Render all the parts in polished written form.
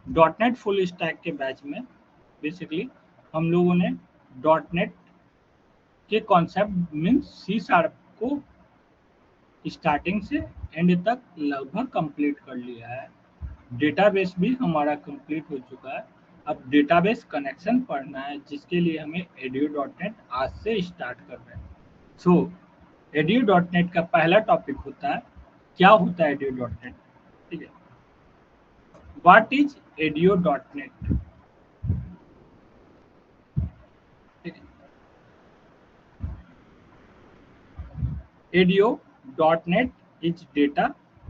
.NET full stack के batch में basically हम लोगों ने .NET के कॉन्सेप्ट मीन्स C# को स्टार्टिंग से एंड तक लगभग कंप्लीट कर लिया है। डेटाबेस भी हमारा कंप्लीट हो चुका है। अब डेटाबेस कनेक्शन पढ़ना है, जिसके लिए हमें edu.net आज से स्टार्ट कर रहे हैं। सो edu.net का पहला टॉपिक होता है, क्या होता है edu.net? ठीक है, व्हाट इज edu.net? ठीक है, edu.net is data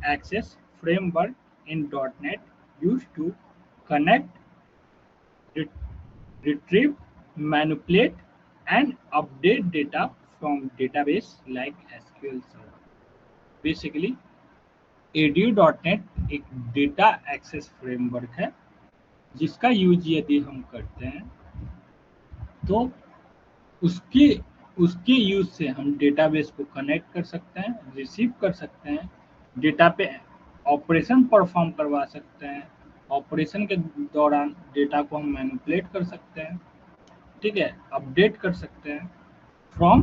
access framework in .NET used to connect, retrieve, manipulate, and update data from database like SQL Server. Basically, edu.net एक डेटा एक्सेस फ्रेमवर्क है, जिसका यूज यदि हम करते हैं तो उसके उसके यूज से हम डेटाबेस को कनेक्ट कर सकते हैं, रिसीव कर सकते हैं, डेटा पे ऑपरेशन परफॉर्म करवा सकते हैं, ऑपरेशन के दौरान डेटा को हम मैनिपुलेट कर सकते हैं, ठीक है, अपडेट कर सकते हैं फ्रॉम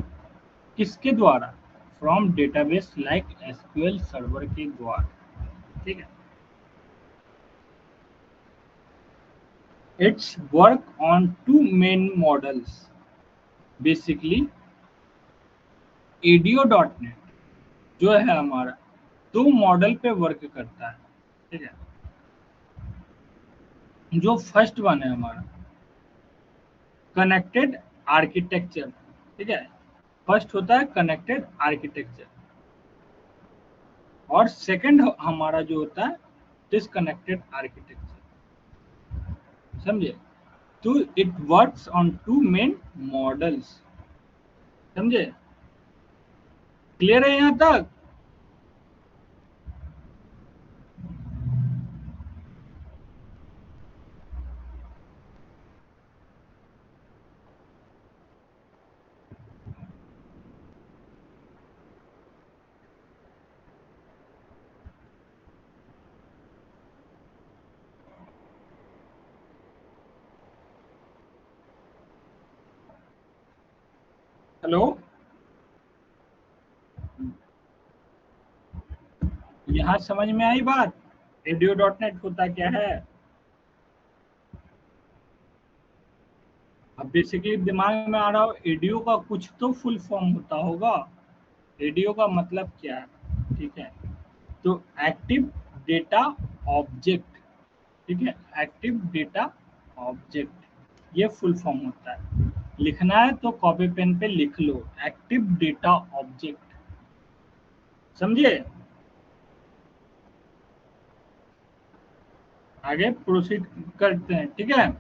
किसके द्वारा? From database like SQL server के द्वारा। ठीक है, it's work on two main models. Basically edu.net जो है हमारा 2 मॉडल पे वर्क करता है। ठीक है, जो फर्स्ट वन है हमारा कनेक्टेड आर्किटेक्चर। ठीक है, फर्स्ट होता है कनेक्टेड आर्किटेक्चर और सेकंड हमारा जो होता है डिसकनेक्टेड आर्किटेक्चर। समझे? तो it works on 2 main models. समझे? क्लियर है यहां तक? हेलो, यहां समझ में आई बात? edu.net होता क्या है? अब बेसिकली दिमाग में आ रहा हो, एडीओ का कुछ तो फुल फॉर्म होता होगा। एडीओ का मतलब क्या है? ठीक है, तो एक्टिव डेटा ऑब्जेक्ट। ठीक है, एक्टिव डेटा ऑब्जेक्ट ये फुल फॉर्म होता है। लिखना है तो कॉपी पेन पे लिख लो, एक्टिव डेटा ऑब्जेक्ट। समझे? आगे प्रोसीड करते हैं। ठीक है,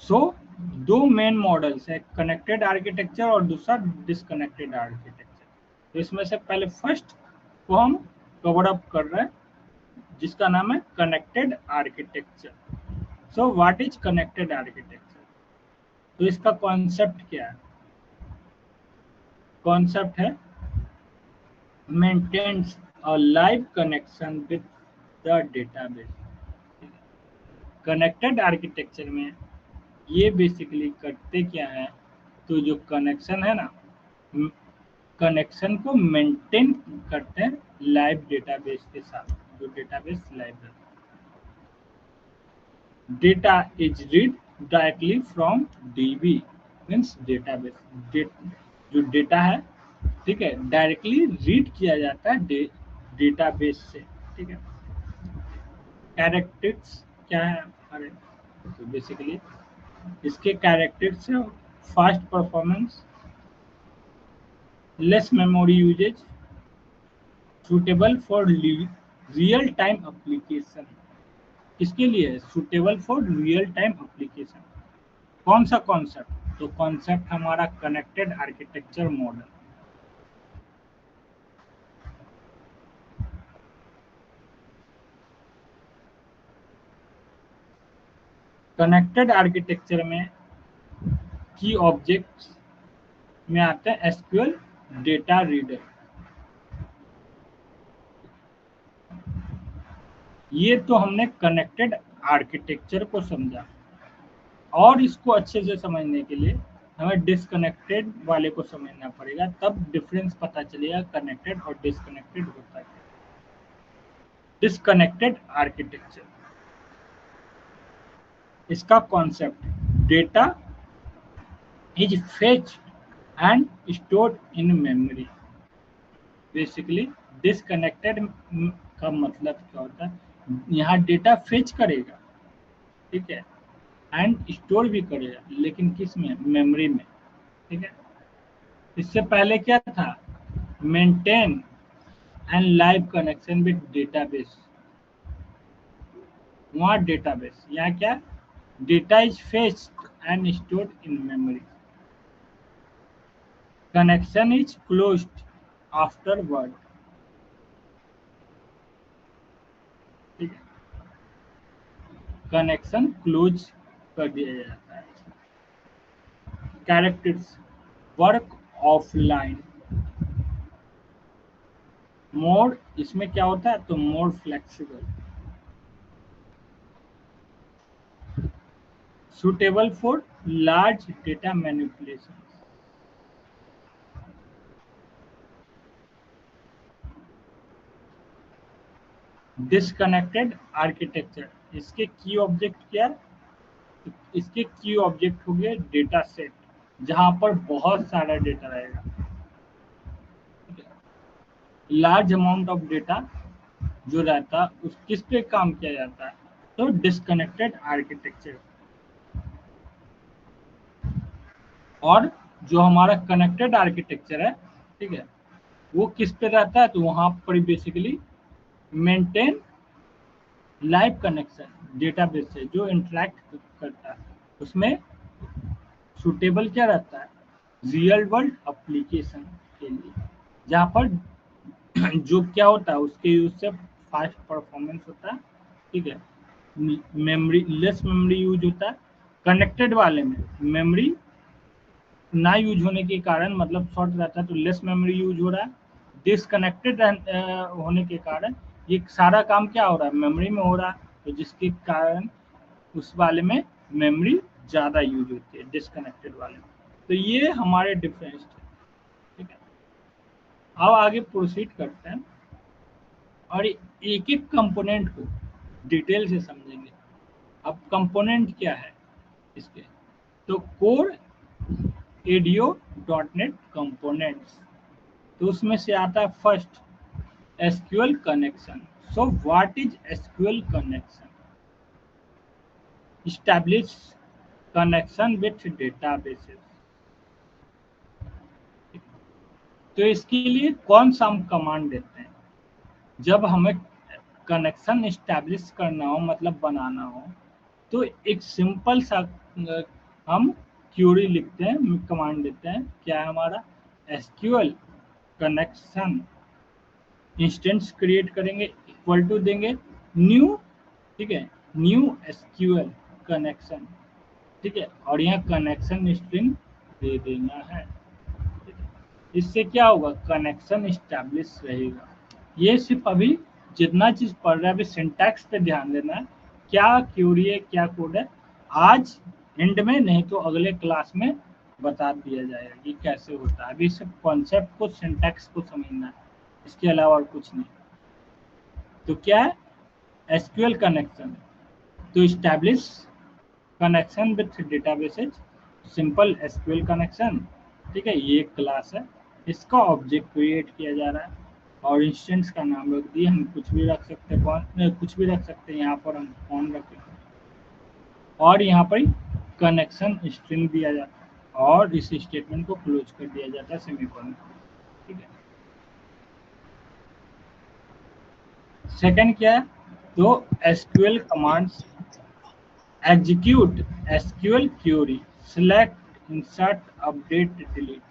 सो दो मेन मॉडल्स है, कनेक्टेड आर्किटेक्चर और दूसरा डिसकनेक्टेड आर्किटेक्चर। तो इसमें से पहले फर्स्ट को हम कवर अप कर रहे हैं, जिसका नाम है connected architecture. So what is connected architecture? तो इसका कॉन्सेप्ट क्या है? कॉन्सेप्ट है maintains a live connection with the database. Connected architecture में ये बेसिकली करते क्या है, तो जो कनेक्शन है ना, कनेक्शन को मेंटेन करते हैं लाइव डेटाबेस के साथ, जो डेटाबेस लाइव है। Data is read directly from dB means database. जो डेटा है, ठीक है, डायरेक्टली रीड किया जाता है डेटाबेस से। ठीक है, कैरेक्टर्स क्या है हमारे? तो बेसिकली इसके कैरेक्टर्स है fast performance, less memory usage, suitable for real time application. किसके लिए? Suitable for real time application. कौन सा कॉन्सेप्ट? तो कॉन्सेप्ट हमारा connected architecture model. Connected architecture में की ऑब्जेक्ट्स में आते हैं एसक्यूएल डेटा रीडर। ये तो हमने कनेक्टेड आर्किटेक्चर को समझा, और इसको अच्छे से समझने के लिए हमें डिसकनेक्टेड वाले को समझना पड़ेगा, तब डिफरेंस पता चलेगा कनेक्टेड और डिसकनेक्टेड होता है। डिसकनेक्टेड आर्किटेक्चर, इसका concept, data is fetched and stored in memory. Basically disconnected का मतलब क्या होता है, यहाँ डेटा फेच करेगा, ठीक है, एंड स्टोर भी करेगा, लेकिन किस में, मेमोरी में, ठीक है। इससे पहले क्या था, maintain and live connection with database, वहाँ डेटाबेस, यहाँ क्या, data is fetched and stored in memory, connection is closed afterward, ठीक है, कनेक्शन क्लोज कर दिया जाता है। कैरेक्टर्स, वर्क ऑफलाइन, मोड, इसमें क्या होता है, तो more flexible, suitable for large data manipulation, disconnected architecture, इसके की ऑब्जेक्ट क्या है, तो इसके की ऑब्जेक्ट हो गए डेटा सेट, जहां पर बहुत सारा डेटा रहेगा, लार्ज अमाउंट ऑफ डेटा जो रहता है उस किस पे काम किया जाता है, तो डिस्कनेक्टेड आर्किटेक्चर। और जो हमारा कनेक्टेड आर्किटेक्चर है, ठीक है, वो किस पे रहता है, तो वहां पर basically maintain live connection database से जो इंटरेक्ट करता है, उसमें सुटेबल क्या रहता है, रियल वर्ल्ड एप्लीकेशन के लिए, जहाँ पर जो क्या होता है उसके यूज से फास्ट परफॉर्मेंस होता है, ठीक है, मेमोरी लेस मेमोरी यूज होता है, कनेक्टेड वाले में मेमोरी ना यूज होने के कारण, मतलब शॉर्ट रहता है तो लेस मेमोरी यूज हो रहा है, डिसकनेक्टेड होने के कारण ये सारा काम क्या हो रहा है, मेमोरी में हो रहा है, तो जिसके कारण उस वाले में मेमोरी ज़्यादा यूज होती है, डिसकनेक्टेड वाले में। तो ये हमारे डिफरेंस थे, ठीक है। अब आगे प्रोसीड करते हैं और एक एक कंपोनेंट को डिटेल से समझेंगे। अब कंपोनेंट क्या है इसके, तो core audio dot net components, तो उसमें से आता है first SQL connection. So what is SQL connection, establish connection with databases। तो इसके लिए कौन सा हम कमांड देते हैं, जब हमें कनेक्शन इस्टेब्लिश करना हो, मतलब बनाना हो, तो एक सिंपल सा हम क्यूरी लिखते हैं, कमांड देते हैं, क्या है हमारा, एसक्यूएल कनेक्शन, इंस्टेंस क्रिएट करेंगे, इक्वल टू देंगे न्यू, ठीक है, न्यू एसक्यूएल कनेक्शन, ठीक है, और यहाँ कनेक्शन स्ट्रिंग दे देना है, ठीक है। इससे क्या होगा, कनेक्शन इस्टेब्लिश रहेगा। ये सिर्फ अभी जितना चीज पढ़ रहा है, अभी सिंटैक्स पे ध्यान देना है, क्या क्यूरी है, क्या कोड है, आज एंड में, नहीं तो अगले क्लास में बता दिया जाएगा कि कैसे होता है। अभी सिर्फ कॉन्सेप्ट को, सिंटैक्स को समझना है, इसके अलावा और कुछ नहीं। तो क्या है, एसक्यूएल कनेक्शन, तो establish connection with databases, simple SQL connection, ठीक है, ये एक क्लास है, इसका ऑब्जेक्ट क्रिएट किया जा रहा है, और इंस्टेंस का नाम रख दिए, हम कुछ भी रख सकते हैं, कुछ भी रख सकते हैं, यहाँ पर हम कौन रखेंगे, और यहाँ पर कनेक्शन स्ट्रिंग दिया जाता है, और इस स्टेटमेंट को क्लोज कर दिया जाता है सेमीकोलन, ठीक है। सेकंड क्या है, तो SQL commands, execute SQL query, select insert update delete.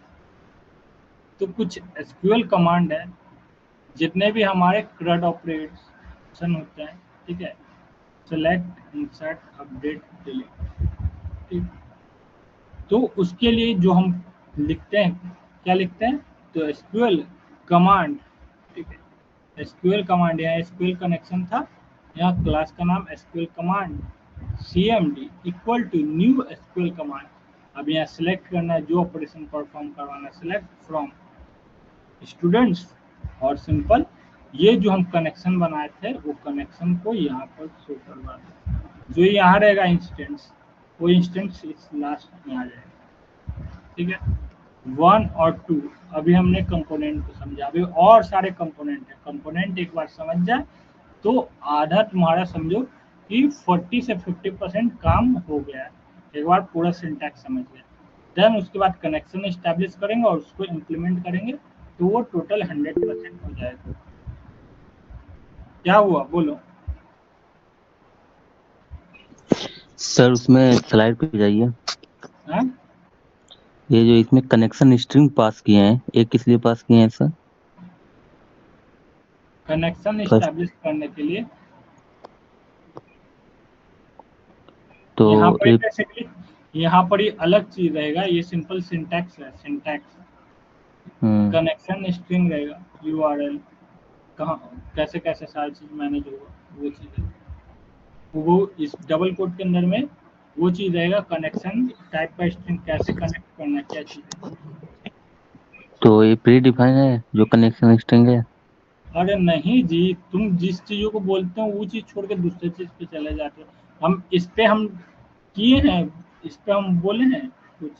तो कुछ एसक्यूएल कमांड है, जितने भी हमारे CRUD ऑपरेशन होते हैं, ठीक है, सेलेक्ट इंसर्ट अपडेट डिलीट, ठीक, तो उसके लिए जो हम लिखते हैं, क्या लिखते हैं, तो एसक्यूएल कमांड, ठीक है, एसक्यूएल कमांड, यहाँ एसक्यूएल कनेक्शन था, यहाँ क्लास का नाम SQL command cmd equal to new SQL command. अब यहाँ सिलेक्ट करना है जो ऑपरेशन परफॉर्म करवाना, सिलेक्ट फ्रॉम स्टूडेंट्स, और सिंपल ये जो हम कनेक्शन बनाए थे वो कनेक्शन को यहाँ पर शो करवा दें। जो यहाँ रहेगा इंस्टेंस, वो इंस्टेंस इस लास्ट में आ जाएगा। ठीक है, 1 और 2 अभी हमने कंपोनेंट को समझा, अभी और सारे कंपोनेंट है। कंपोनेंट एक बार समझ जाए तो आधा तुम्हारा समझो कि 40 से 50% काम हो गया है। एक बार पूरा सिंटैक्स समझ गए, देन उसके बाद कनेक्शन एस्टैब्लिश करेंगे और उसको इम्प्लीमेंट करेंगे तो वो टोटल 100% हो जाएगा। क्या हुआ बोलो? सर उसमें स्लाइड पे जाइए। हाँ, ये जो इसमें कनेक्शन स्ट्रिंग पास किए हैं, ये किस लिए पास किए हैं सर? कनेक्शन फर्स्ट एस्टैब्लिश करने के लिए तो यहाँ पर ये बेसिकली यहाँ पर ही अलग चीज रहेगा। ये सिंपल सिंटैक्स है, सिंटैक्स कनेक्शन स्ट्रिंग रहेगा, यूआरएल कहाँ कैसे कैसे सारी चीज मैनेज होगा वो चीज है। वो इस डबल कोड के अंदर में वो चीज रहेगा, कनेक्शन टाइप का स्ट्रिंग कैसे कनेक्ट करना, क्या चीज है। तो ये प्री डिफाइन है जो कनेक्शन स्ट्रिंग है। अरे नहीं जी, तुम जिस चीजों को बोलते हो वो चीज छोड़ के दूसरे चीज पे चले जाते हो। हम किए हैं, इस पे हम बोले हैं कुछ,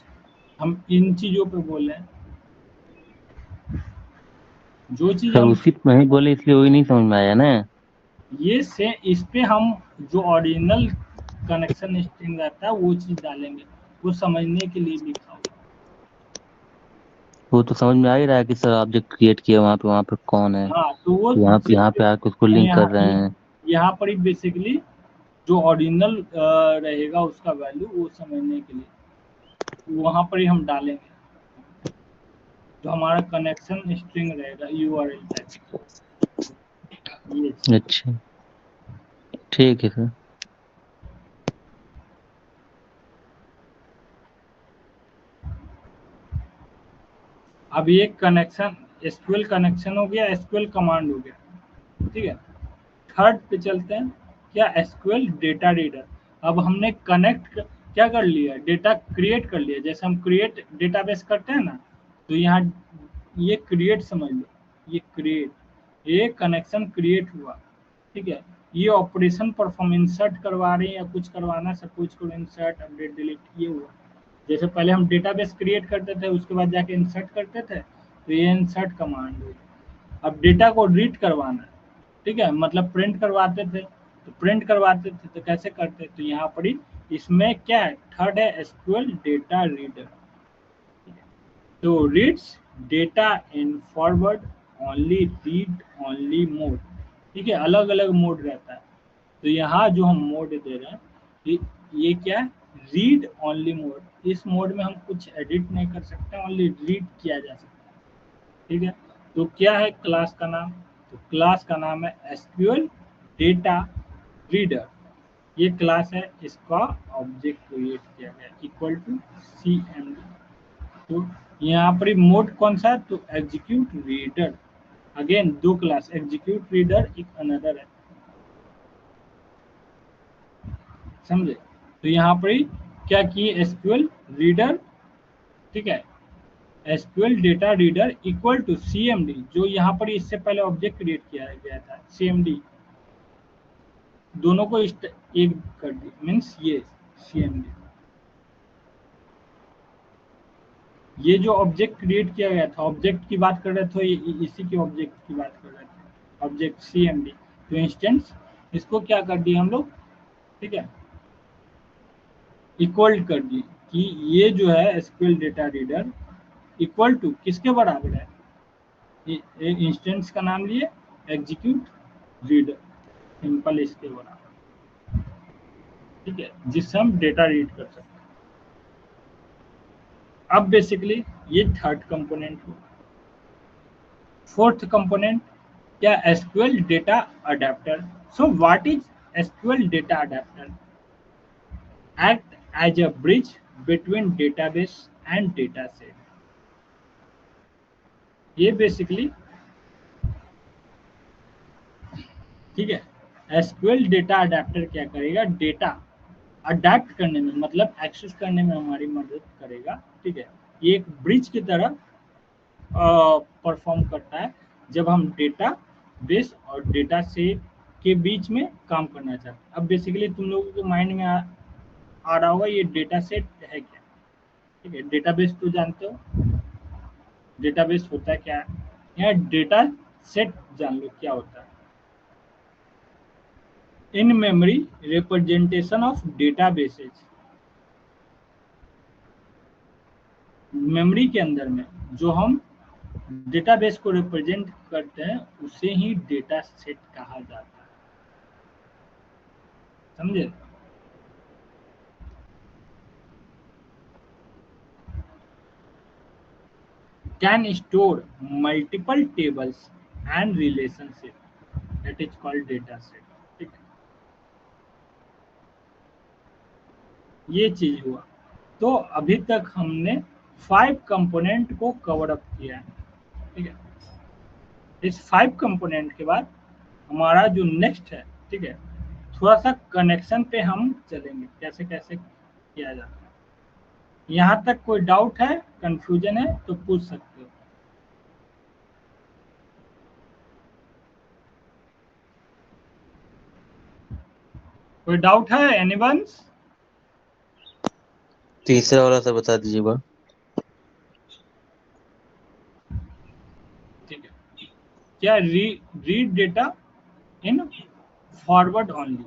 हम इन चीजों पे बोले हैं जो चीज सर हम उसी पे नहीं बोले इसलिए वही नहीं समझ में आया ना। ये से इस पे हम जो ओरिजिनल कनेक्शन स्ट्रिंग रहता है वो चीज डालेंगे, वो समझने के लिए लिखा हुआ। वो तो समझ में आ ही रहा है कि सर ऑब्जेक्ट क्रिएट किया वहाँ पे कौन है, हाँ तो वो यहाँ पे आके उसको लिंक कर यहाँ रहे हैं। यहाँ पर ही बेसिकली जो ओरिजिनल रहेगा उसका वैल्यू वो समझने के लिए वहां पर ही हम डालेंगे जो हमारा कनेक्शन स्ट्रिंग रहेगा यूआरएल टाइप ये चीज। अच्छा, ठीक है सर। अब ये कनेक्शन एसक्यूएल कनेक्शन हो गया, एसक्यूएल कमांड हो गया। ठीक है, थर्ड पे चलते हैं, क्या एसक्यूएल डेटा रीडर। अब हमने कनेक्ट क्या कर लिया, डेटा क्रिएट कर लिया। जैसे हम क्रिएट डेटाबेस करते हैं ना, तो यहाँ ये क्रिएट समझ लो, ये क्रिएट, ये कनेक्शन क्रिएट हुआ। ठीक है, ये ऑपरेशन परफॉर्म इंसर्ट करवा रहे हैं या कुछ करवाना, सपोज करो इंसर्ट अपडेट डिलीट ये हुआ। जैसे पहले हम डेटाबेस क्रिएट करते थे उसके बाद जाके इंसर्ट करते थे, तो ये इंसर्ट कमांड हुई। अब डेटा को रीड करवाना है, ठीक है, मतलब प्रिंट करवाते थे, तो प्रिंट करवाते थे तो कैसे करते, तो यहाँ पर ही इसमें क्या है, थर्ड है एसक्यूएल डेटा रीडर। तो reads data in forward only, read only mode. ठीक है, अलग अलग मोड रहता है। तो यहाँ जो हम मोड दे रहे हैं ये क्या है, रीड ओनली मोड। इस मोड में हम कुछ एडिट नहीं कर सकते, ओनली रीड किया जा सकता है। ठीक है, तो क्या है क्लास का नाम, तो क्लास का नाम है एसक्यूएल डेटा रीडर। ये क्लास है, इसका ऑब्जेक्ट क्रिएट किया गया इक्वल टू cmd। तो यहाँ पर मोड कौन सा है, तो एग्जीक्यूट रीडर। अगेन दो क्लास, एग्जीक्यूट रीडर एक अनदर है, समझे। तो यहाँ पर ही क्या किए, एसक्यूएल रीडर, ठीक है, SQL data reader equal to cmd, जो यहाँ पर इससे पहले ऑब्जेक्ट क्रिएट किया गया था cmd, दोनों को एक कर दी, मीन्स ये cmd, ये जो ऑब्जेक्ट क्रिएट किया गया था, ऑब्जेक्ट की बात कर रहे थे, इसी के ऑब्जेक्ट की बात कर रहे थे, ऑब्जेक्ट cmd। तो इंस्टेंस इसको क्या कर दिए हम लोग, ठीक है, इक्वल कर दिए कि ये जो है SQL data reader equal to किसके बराबर है, इंस्टेंस का नाम लिए एग्जीक्यूट रीडर, सिंपल इसके बराबर। ठीक है, जिससे हम डेटा रीड कर सकते हैं। अब बेसिकली ये थर्ड कंपोनेंट हो। फोर्थ कंपोनेंट क्या, SQL data adapter. So what is SQL data adapter, act as a bridge between database and data set. ये बेसिकली, ठीक है, एसक्यूएल डेटा अडेप्टर क्या करेगा, डेटा अडेप्ट करने में मतलब एक्सेस करने में हमारी मदद करेगा, ठीक है। ये एक ब्रिज की तरह परफॉर्म करता है जब हम डेटा बेस और डेटा सेट के बीच में काम करना चाहते हैं। अब बेसिकली तुम लोगों के माइंड में आ रहा होगा ये डेटा सेट है क्या, ठीक है। डेटाबेस तो जानते हो, डेटाबेस होता है क्या है, यहाँ डेटा सेट जान लो क्या होता है। In memory representation of databases, memory के अंदर में जो हम डेटाबेस को रिप्रेजेंट करते हैं उसे ही डेटा सेट कहा जाता है, समझे। Can store multiple tables and relationship, that is called data set, ठीक है। ये चीज हुआ। तो अभी तक हमने 5 कंपोनेंट को कवर अप किया है, ठीक है। इस 5 कंपोनेंट के बाद हमारा जो नेक्स्ट है, ठीक है, थोड़ा सा कनेक्शन पे हम चलेंगे, कैसे कैसे किया जाता है। यहाँ तक कोई डाउट है, कंफ्यूजन है तो पूछ सकते हो। कोई डाउट है एनीवन? तीसरा वाला सब बता दीजिए बा। ठीक है, क्या read data in forward only,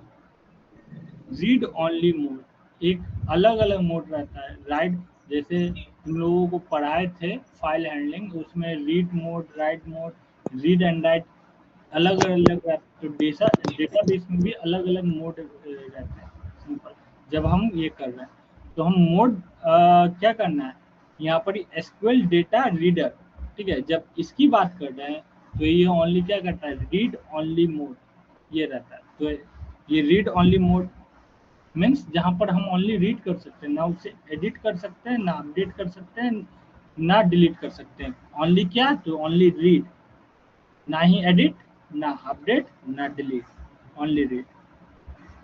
read only mode एक अलग अलग मोड रहता है, राइट। जैसे हम लोगों को पढ़ाए थे फाइल हैंडलिंग, उसमें read mode, right mode, read and right अलग अलग रहता है। तो डेटाबेस में भी अलग अलग मोड रहते हैं। सिंपल, जब हम ये कर रहे हैं तो हम मोड क्या करना है, यहाँ पर एसक्यूएल डेटा रीडर, ठीक है। जब इसकी बात कर रहे हैं तो ये ओनली क्या करता है, रीड ओनली मोड ये रहता है। तो ये रीड ओनली मोड मीन्स जहाँ पर हम ओनली रीड कर सकते हैं, ना उसे एडिट कर सकते हैं, ना अपडेट कर सकते हैं, ना डिलीट कर सकते हैं। ओनली क्या, तो ओनली रीड, ना ही एडिट, ना अपडेट, ना डिलीट, ओनली रीड,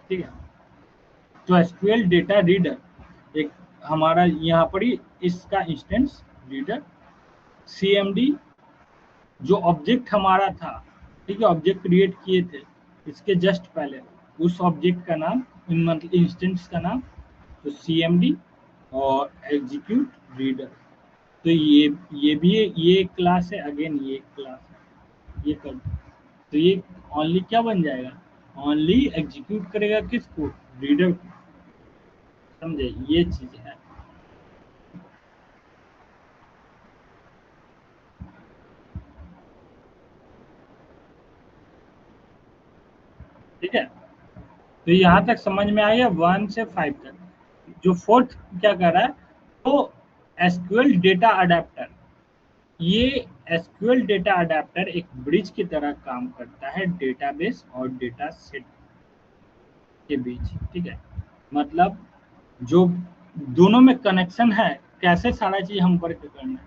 ठीक है। तो एसक्यूएल डेटा रीडर एक हमारा यहाँ पर ही इसका इंस्टेंस रीडर, सीएमडी जो ऑब्जेक्ट हमारा था, ठीक है, ऑब्जेक्ट क्रिएट किए थे इसके जस्ट पहले, उस ऑब्जेक्ट का नाम, मतलब इंस्टेंस का नाम, तो सीएमडी और एग्जीक्यूट रीडर। तो ये भी ये एक क्लास है, अगेन ये एक क्लास है, ये कर, तो ये ओनली क्या बन जाएगा, ओनली एग्जीक्यूट करेगा किसको, रीडर को, समझे, ये चीज है। ठीक है, तो यहाँ तक समझ में आ गया 1 से 5 तक। जो फोर्थ क्या कर रहा है, तो एसक्यूएल डेटा अडेप्टर, ये एसक्यूएल डेटा अडेप्टर एक ब्रिज की तरह काम करता है डेटाबेस और डेटा सेट के बीच, ठीक है। मतलब जो दोनों में कनेक्शन है, कैसे सारा चीज हम वर्क करना है।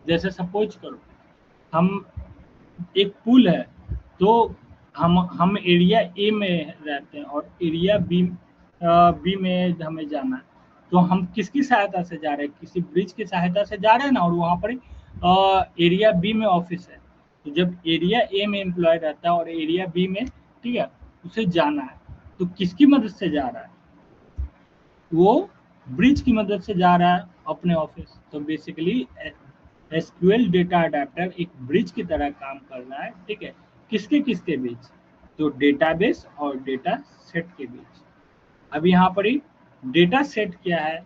जैसे सपोज करो हम एक पुल है, तो हम एरिया ए में रहते हैं और एरिया बी में हमें जाना है। तो हम किसकी सहायता से जा रहे हैं, किसी ब्रिज की सहायता से जा रहे हैं ना, और वहाँ पर एरिया बी में ऑफिस है। तो जब एरिया ए में एम्प्लॉय रहता है और एरिया बी में, ठीक है, उसे जाना है, तो किसकी मदद से जा रहा है, वो ब्रिज की मदद से जा रहा है अपने ऑफिस। तो बेसिकली एसक्यूएल डेटा अडेप्टर एक ब्रिज की तरह काम कर रहा है, ठीक है। किसके किसके बीच, तो डेटाबेस और डेटा सेट के बीच। अब यहाँ पर ही डेटा सेट क्या है,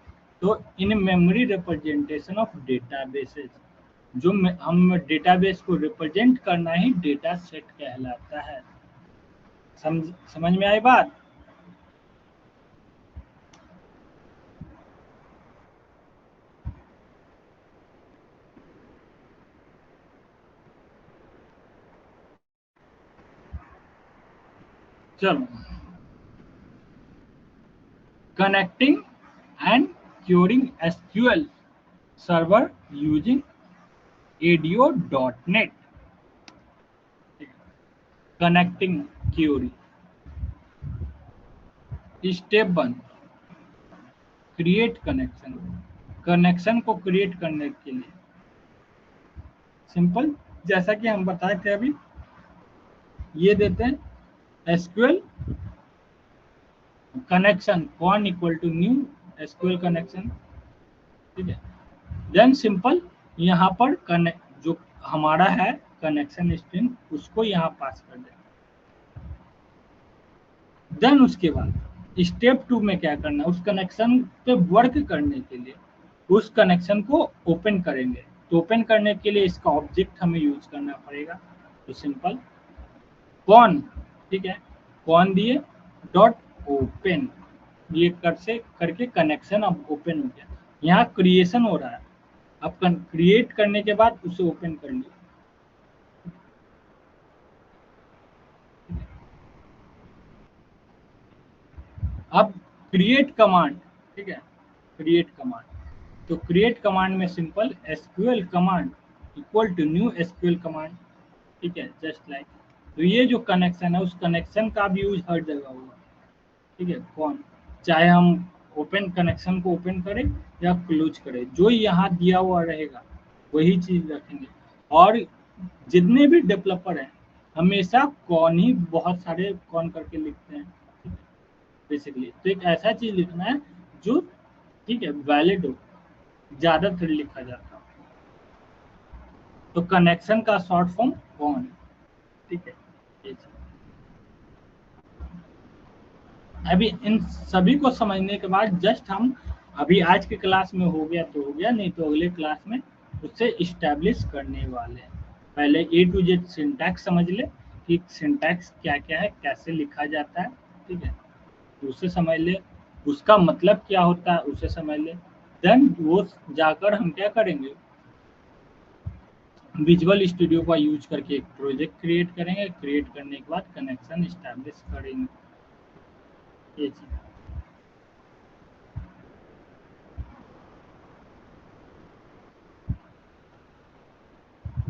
तो in memory representation of databases, जो हम डेटाबेस को रिप्रेजेंट करना ही डेटा सेट कहलाता है। समझ में आई बात। चलो, connecting and querying SQL server using ADO.NET. Connecting query, step 1, create connection. Connection को क्रिएट करने के लिए सिंपल, जैसा कि हम बताए थे अभी, ये देते हैं SQL connection con equal to new SQL connection, ठीक है। देन सिंपल यहाँ पर कनेक्ट जो हमारा है कनेक्शन स्ट्रिंग उसको यहाँ पास कर दें। देन उसके बाद स्टेप 2 में क्या करना है, उस कनेक्शन पे वर्क करने के लिए उस कनेक्शन को ओपन करेंगे। तो ओपन करने के लिए इसका ऑब्जेक्ट हमें यूज करना पड़ेगा। तो सिंपल कॉन, ठीक है, कॉन दिए डॉट ओपन, ये कर से करके कनेक्शन अब ओपन हो गया। यहाँ क्रिएशन हो रहा है, अब क्रिएट करने के बाद उसे ओपन कर लिया। अब क्रिएट कमांड, ठीक है, क्रिएट कमांड, तो क्रिएट कमांड में simple SQL command equal to new SQL command, ठीक है, जस्ट लाइक। तो ये जो कनेक्शन है उस कनेक्शन का भी यूज हर जगह होगा, ठीक है। कौन, चाहे हम ओपन कनेक्शन को ओपन करें या क्लोज करें, जो यहाँ दिया हुआ रहेगा वही चीज रखेंगे। और जितने भी डेवलपर हैं हमेशा कौन ही बहुत सारे कौन करके लिखते हैं बेसिकली। तो एक ऐसा चीज लिखना है जो, ठीक है, वैलिड हो, ज्यादातर लिखा जाता है। तो कनेक्शन का शॉर्ट फॉर्म कौन, ठीक है, ये चीज। अभी इन सभी को समझने के बाद जस्ट हम अभी आज के क्लास में हो गया तो हो गया, नहीं तो अगले क्लास में उससे इस्टेब्लिश करने वाले हैं। पहले ए टू जेड सिंटैक्स समझ ले कि सिंटैक्स क्या क्या है, कैसे लिखा जाता है, ठीक है, उसे समझ ले, उसका मतलब क्या होता है उसे समझ ले। देन वो जाकर हम क्या करेंगे, विजुअल स्टूडियो का यूज करके एक प्रोजेक्ट क्रिएट करेंगे। क्रिएट करने के बाद कनेक्शन इस्टेब्लिश करेंगे, ये चीज।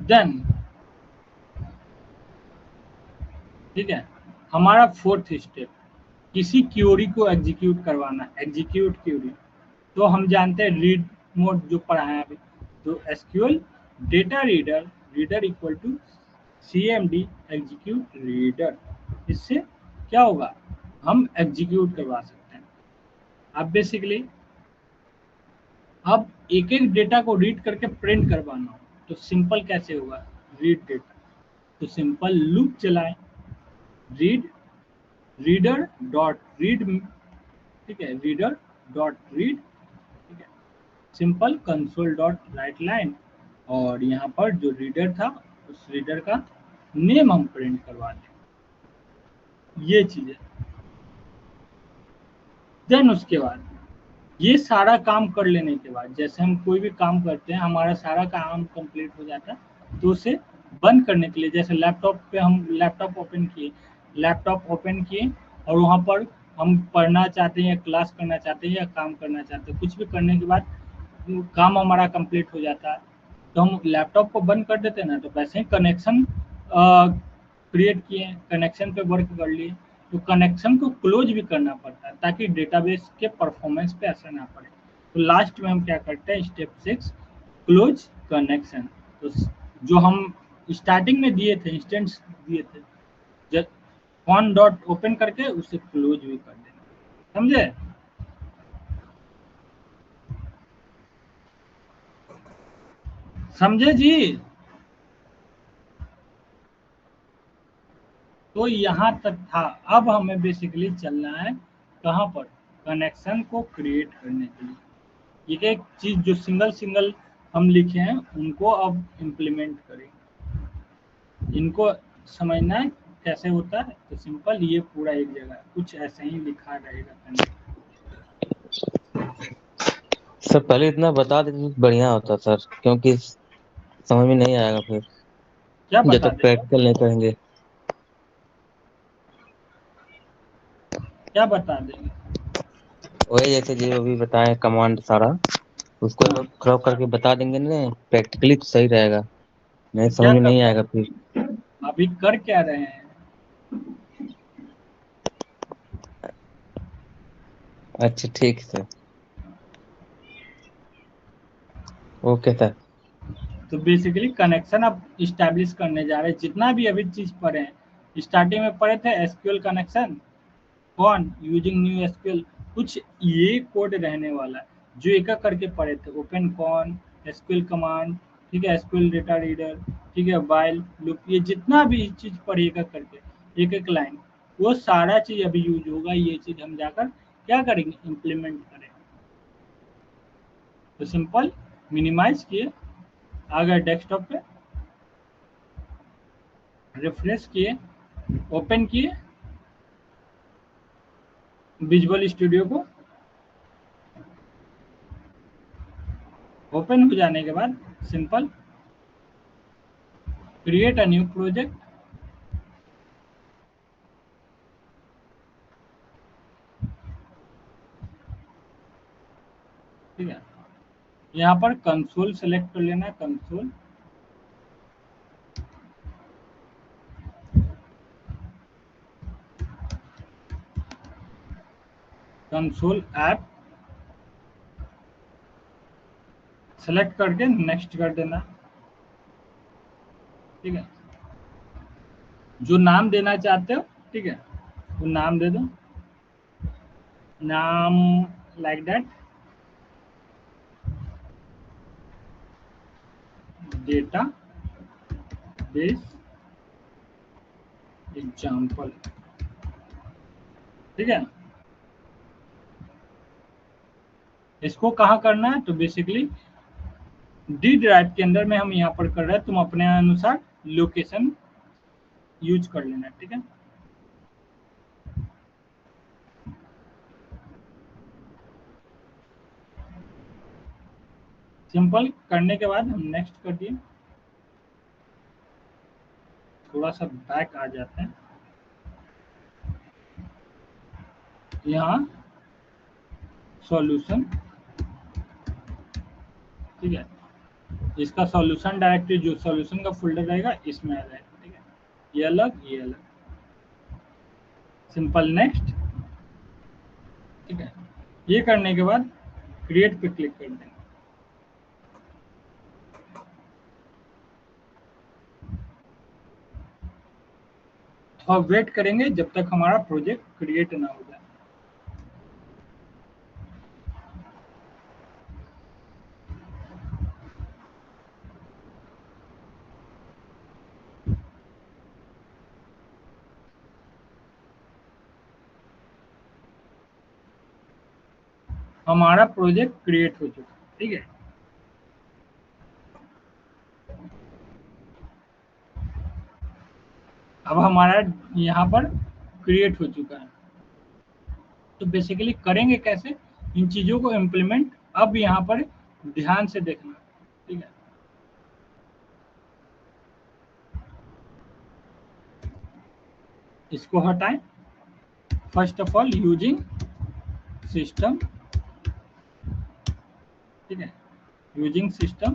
देन, ठीक है, हमारा फोर्थ स्टेप, किसी क्यूरी को एग्जीक्यूट करवाना, एग्जीक्यूट क्यूरी। तो हम जानते हैं रीड मोड जो पढ़ा है अभी, तो SQL data reader, reader equal to CMD execute reader. इससे क्या होगा, हम एग्जीक्यूट करवा सकते हैं। अब बेसिकली अब एक एक डेटा को रीड करके प्रिंट करवाना हो तो सिंपल कैसे होगा, रीड डेटा, तो सिंपल लूप चलाएं, रीड रीडर डॉट रीड, ठीक है, रीडर डॉट रीड, ठीक है, simple console dot right line, और यहाँ पर जो रीडर था उस रीडर का नेम हम प्रिंट करवा दें, ये चीज है। देन उसके बाद ये सारा काम कर लेने के बाद, जैसे हम कोई भी काम करते हैं हमारा सारा काम कंप्लीट हो जाता है, तो उसे बंद करने के लिए, जैसे लैपटॉप पे हम लैपटॉप ओपन किए, लैपटॉप ओपन किए और वहाँ पर हम पढ़ना चाहते हैं या क्लास करना चाहते हैं या काम करना चाहते हैं, कुछ भी करने के बाद काम हमारा कंप्लीट हो जाता है, तो हम लैपटॉप को बंद कर देते हैं ना, तो वैसे ही कनेक्शन क्रिएट किए, कनेक्शन पे वर्क कर लिए, तो कनेक्शन को क्लोज भी करना पड़ता है ताकि डेटाबेस के परफॉर्मेंस पे असर ना पड़े। तो लास्ट में हम क्या करते हैं, स्टेप 6, क्लोज कनेक्शन। तो जो हम स्टार्टिंग में दिए थे, इंस्टेंस दिए थे, जब ऑन डॉट ओपन करके उसे क्लोज भी कर देना, समझे। समझे जी। तो यहाँ तक था। अब हमें बेसिकली चलना है कहाँ पर, कनेक्शन को क्रिएट करने के लिए। एक एक चीज जो सिंगल सिंगल हम लिखे हैं उनको अब इम्प्लीमेंट करेंगे, इनको समझना है कैसे होता है। तो सिंपल ये पूरा एक जगह कुछ ऐसे ही लिखा रहेगा। सर पहले इतना बता देते तो बढ़िया होता सर, क्योंकि समझ में नहीं आएगा फिर क्या जब बता तक देंगे, प्रैक्टिकल नहीं करेंगे। क्या बता देंगे। वही जैसे जो अभी बताए कमांड सारा, उसको एक हाँ, बार क्रॉप करके बता देंगे ना प्रैक्टिकली तो सही रहेगा, नहीं तो समझ क्या में नहीं करना आएगा है, फिर। अभी कर क्या रहे हैं। अच्छा ठीक है सर। Okay sir. तो बेसिकली कनेक्शन अब इस्टेब्लिश करने जा रहे हैं, जितना भी अभी चीज पढ़े हैं। स्टार्टिंग में पढ़े थे एसक्यूएल कनेक्शन, कौन यूजिंग न्यू एसक्यूएल, कुछ ये कोड रहने वाला है जो एक एक करके पढ़े थे। ओपन कॉन, एसक्यूएल कमांड, ठीक है, एसक्यूएल डेटा रीडर, ठीक है, वाइल लूप, ये जितना भी चीज पढ़े एक एक करके, एक एक लाइन, वो सारा चीज अभी यूज होगा। ये चीज हम जाकर क्या करेंगे, इम्प्लीमेंट करेंगे। तो सिंपल मिनिमाइज किए, आ गए डेस्कटॉप पे, रिफ्रेश किए, ओपन किए विजुअल स्टूडियो को। ओपन हो जाने के बाद simple create a new project, ठीक है। यहाँ पर कंसोल सेलेक्ट कर लेना, कंसोल, कंसोल ऐप सेलेक्ट करके नेक्स्ट कर देना, ठीक है। जो नाम देना चाहते हो, ठीक है, वो नाम दे दो, नाम like that, data base example, ठीक है। इसको कहाँ करना है, तो बेसिकली डी ड्राइव के अंदर में हम यहाँ पर कर रहे हैं, तुम अपने अनुसार लोकेशन यूज कर लेना, ठीक है। सिंपल करने के बाद हम नेक्स्ट कर दिए, थोड़ा सा बैक आ जाते हैं। यहाँ सॉल्यूशन, ठीक है, इसका सॉल्यूशन डायरेक्टरी जो सॉल्यूशन का फोल्डर रहेगा इसमें आ जाएगा, ठीक है। ये अलग, ये अलग, सिंपल नेक्स्ट, ठीक है। ये करने के बाद क्रिएट पे क्लिक कर देंगे। और वेट करेंगे जब तक हमारा प्रोजेक्ट क्रिएट ना हो जाए। हमारा प्रोजेक्ट क्रिएट हो चुका है, ठीक है। अब हमारा यहाँ पर क्रिएट हो चुका है। तो बेसिकली करेंगे कैसे इन चीजों को इम्प्लीमेंट, अब यहाँ पर ध्यान से देखना, ठीक है। इसको हटाएं। First of all using system, ठीक है, यूजिंग सिस्टम,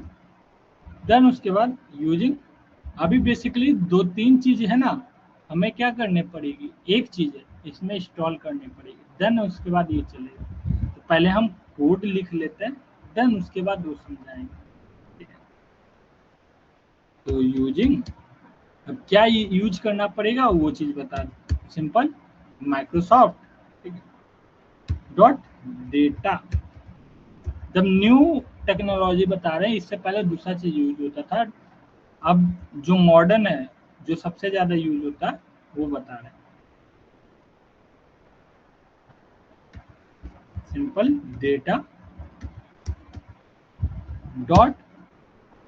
देन उसके बाद यूजिंग, अभी बेसिकली दो तीन चीज है ना, हमें क्या करने पड़ेगी, एक चीज है इसमें इंस्टॉल करनी पड़ेगी, देन उसके बाद ये चलेगा। तो पहले हम कोड लिख लेते हैं, देन उसके बाद वो समझाएंगे, ठीक है। तो यूजिंग, अब क्या यूज करना पड़ेगा वो चीज बता दो, सिंपल माइक्रोसॉफ्ट, ठीक है, डॉट डेटा। जब न्यू टेक्नोलॉजी बता रहे हैं, इससे पहले दूसरा चीज यूज होता था, अब जो मॉडर्न है, जो सबसे ज्यादा यूज होता है वो बता रहे हैं। Simple data dot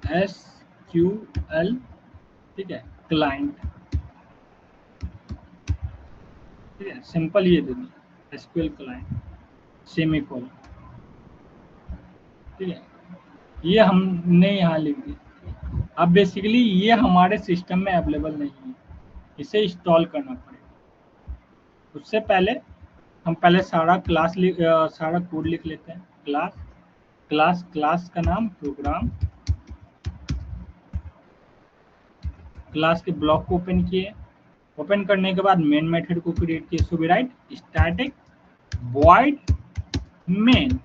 S Q L, ठीक है, क्लाइंट, ठीक है, सिंपल ये दे दिया एसक्यूएल क्लाइंट, सेमीकोलन, ठीक है। ये हमने यहाँ लिख दिया। अब बेसिकली ये हमारे सिस्टम में अवेलेबल नहीं है, इसे इंस्टॉल करना पड़ेगा। उससे पहले हम पहले सारा सारा कोड लिख लेते हैं। क्लास, क्लास का नाम प्रोग्राम, क्लास के ब्लॉक को ओपन किए, ओपन करने के बाद मेन मेथड को क्रिएट किए। So we write static void main,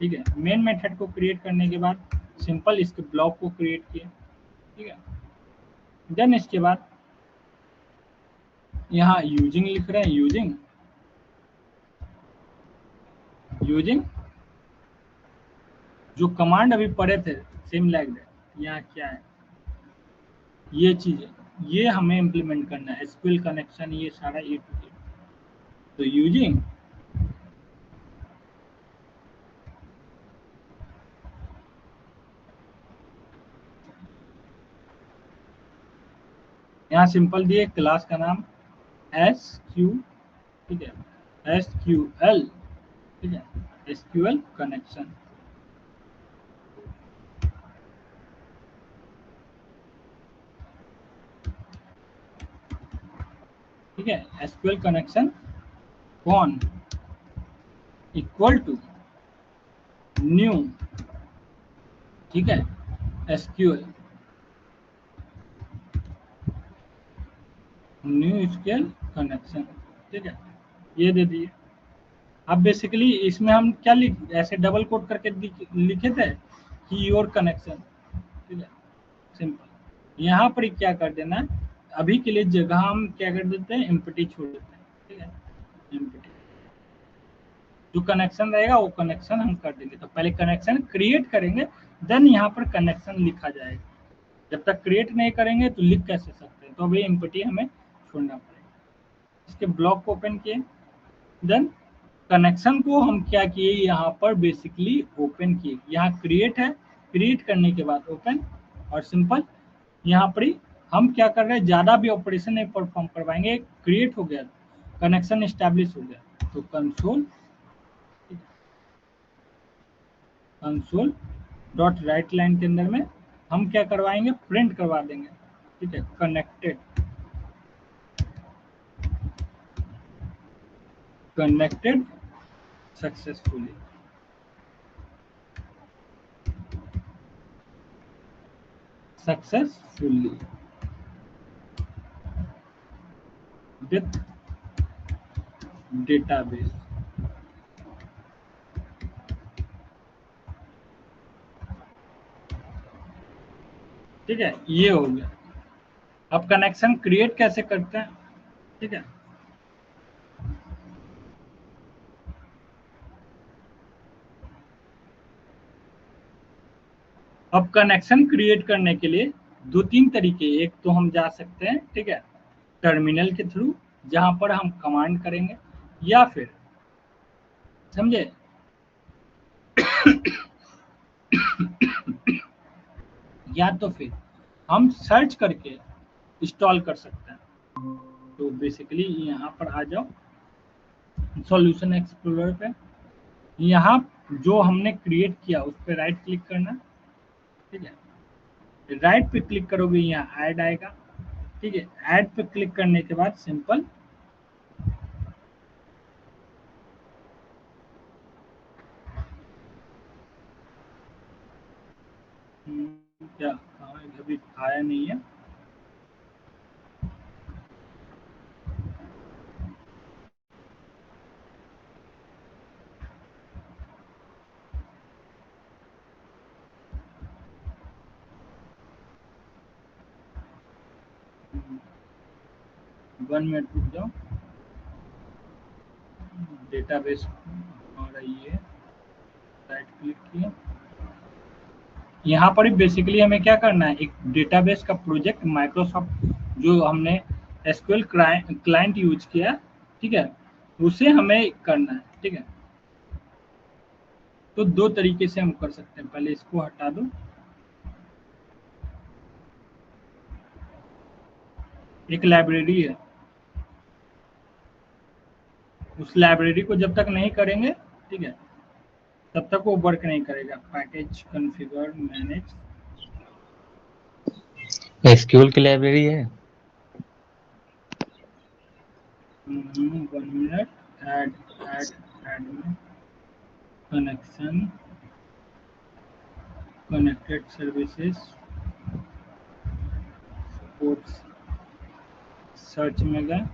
ठीक है। मेन मेथड को क्रिएट करने के बाद सिंपल इसके ब्लॉक को क्रिएट किए, ठीक है। देन इसके बाद यहाँ यूजिंग लिख रहे हैं, यूजिंग जो कमांड अभी पढ़े थे सेम लाइक दैट, यहाँ क्या है ये चीज, ये हमें इम्प्लीमेंट करना है, एसक्यूएल कनेक्शन, ये सारा ए टू जेड। तो यूजिंग यहाँ सिंपल दिए क्लास का नाम एस क्यू, ठीक है, एस क्यू एल, ठीक है, एसक्यूएल कनेक्शन, ठीक है। एसक्यूएल कनेक्शन कौन इक्वल टू न्यू, ठीक है, एसक्यूएल, न्यू एसक्यूएल कनेक्शन, ठीक है, ये दे दिए। अब बेसिकली इसमें हम क्या ऐसे डबल कोट करके लिखे थे कि योर कनेक्शन, ठीक है, सिंपल। यहाँ पर क्या कर देना, अभी के लिए जगह हम क्या कर देते हैं, एम्प्टी छोड़ देते हैं, ठीक है, एम्प्टी। जो कनेक्शन रहेगा वो कनेक्शन हम कर देंगे। तो पहले कनेक्शन क्रिएट करेंगे, देन यहाँ पर कनेक्शन लिखा जाएगा। जब तक क्रिएट नहीं करेंगे तो लिख कैसे सकते हैं, तो अभी एम्प्टी हमें छोड़ना पड़ेगा। इसके ब्लॉक को ओपन किए, देन कनेक्शन को हम क्या किए, यहाँ पर बेसिकली ओपन किए। यहाँ क्रिएट है, क्रिएट करने के बाद ओपन, और सिंपल यहाँ पर ही हम क्या कर रहे हैं, ज्यादा भी ऑपरेशन नहीं परफॉर्म करवाएंगे, क्रिएट हो गया, कनेक्शन एस्टैब्लिश हो गया। तो कंसोल डॉट राइट लाइन के अंदर में हम क्या करवाएंगे, प्रिंट करवा देंगे, ठीक है, कनेक्टेड सक्सेसफुली, विथ डेटाबेस, ठीक है, ये हो गया। अब कनेक्शन क्रिएट कैसे करते हैं, ठीक है। अब कनेक्शन क्रिएट करने के लिए दो तीन तरीके, एक तो हम जा सकते हैं, ठीक है, टर्मिनल के थ्रू, जहां पर हम कमांड करेंगे, या फिर समझे या तो फिर हम सर्च करके इंस्टॉल कर सकते हैं। तो बेसिकली यहाँ पर आ जाओ सॉल्यूशन एक्सप्लोरर पे, यहाँ जो हमने क्रिएट किया उस पर राइट क्लिक करना, ठीक है। राइट पे क्लिक करोगे यहाँ ऐड आएगा, ठीक है। ऐड पे क्लिक करने के बाद सिंपल क्या कहाँ अभी आया नहीं है, वन मिनट रुक जाओ, डेटाबेस आ रही है, राइट क्लिक किया। यहाँ पर बेसिकली हमें क्या करना है, एक डेटाबेस का प्रोजेक्ट माइक्रोसॉफ्ट जो हमने एसक्यूएल क्लाइंट यूज किया, ठीक है, उसे हमें करना है, ठीक है। तो दो तरीके से हम कर सकते हैं, पहले इसको हटा दो, एक लाइब्रेरी है, उस लाइब्रेरी को जब तक नहीं करेंगे, ठीक है, तब तक वो वर्क नहीं करेगा। पैकेज कॉन्फ़िगर मैनेज, एसक्यूएल की लाइब्रेरी है। 1 मिनट, ऐड ऐड ऐड में connection, connected services, supports, search में गए,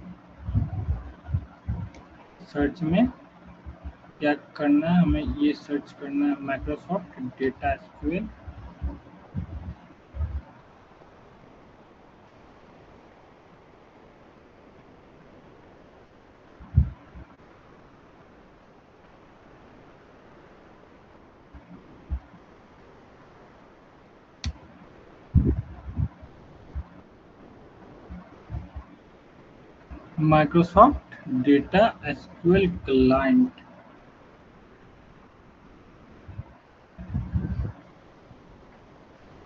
सर्च में क्या करना है, हमें ये सर्च करना है Microsoft data SQL. Microsoft data SQL client.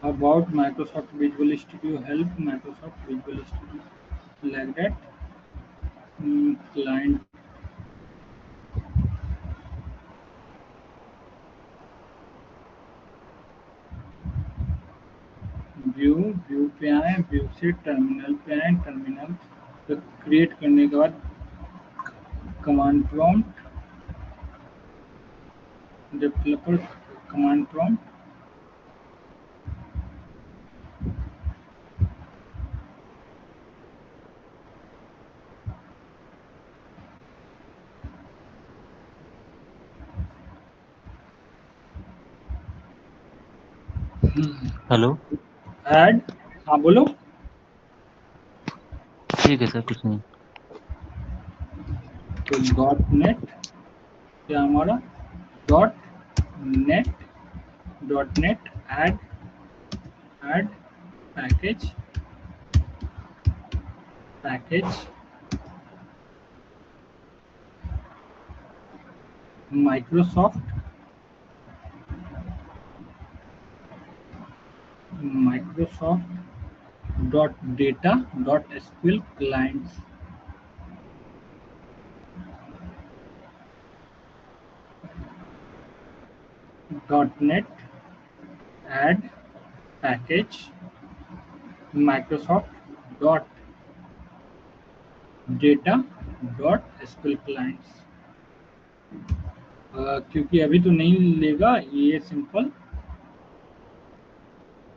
About Microsoft Visual Studio help Microsoft Visual Studio like that. Client view पे आए, व्यू से टर्मिनल पे आए, टर्मिनल तो क्रिएट करने के बाद command prompt, developer command prompt, hello. Add. हाँ बोलो। ठीक है सर, कुछ नहीं। तो डॉट नेट, क्या हमारा net dot net add add package package Microsoft dot data dot SQL clients dot net add package Microsoft dot data dot SQL clients. क्योंकि अभी तो नहीं लेगा ये सिंपल,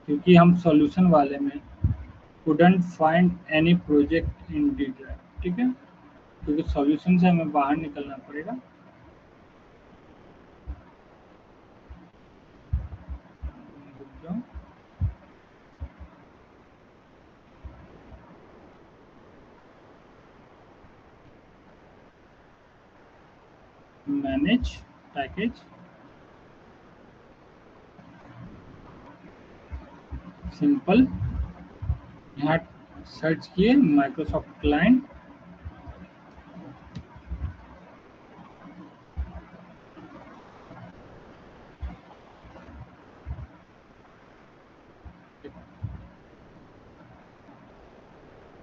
क्योंकि हम सॉल्यूशन वाले में couldn't find any project in D drive, ठीक है, क्योंकि सॉल्यूशन से हमें बाहर निकलना पड़ेगा। मैनेज पैकेज, सिंपल यहाँ सर्च किए माइक्रोसॉफ्ट क्लाइंट,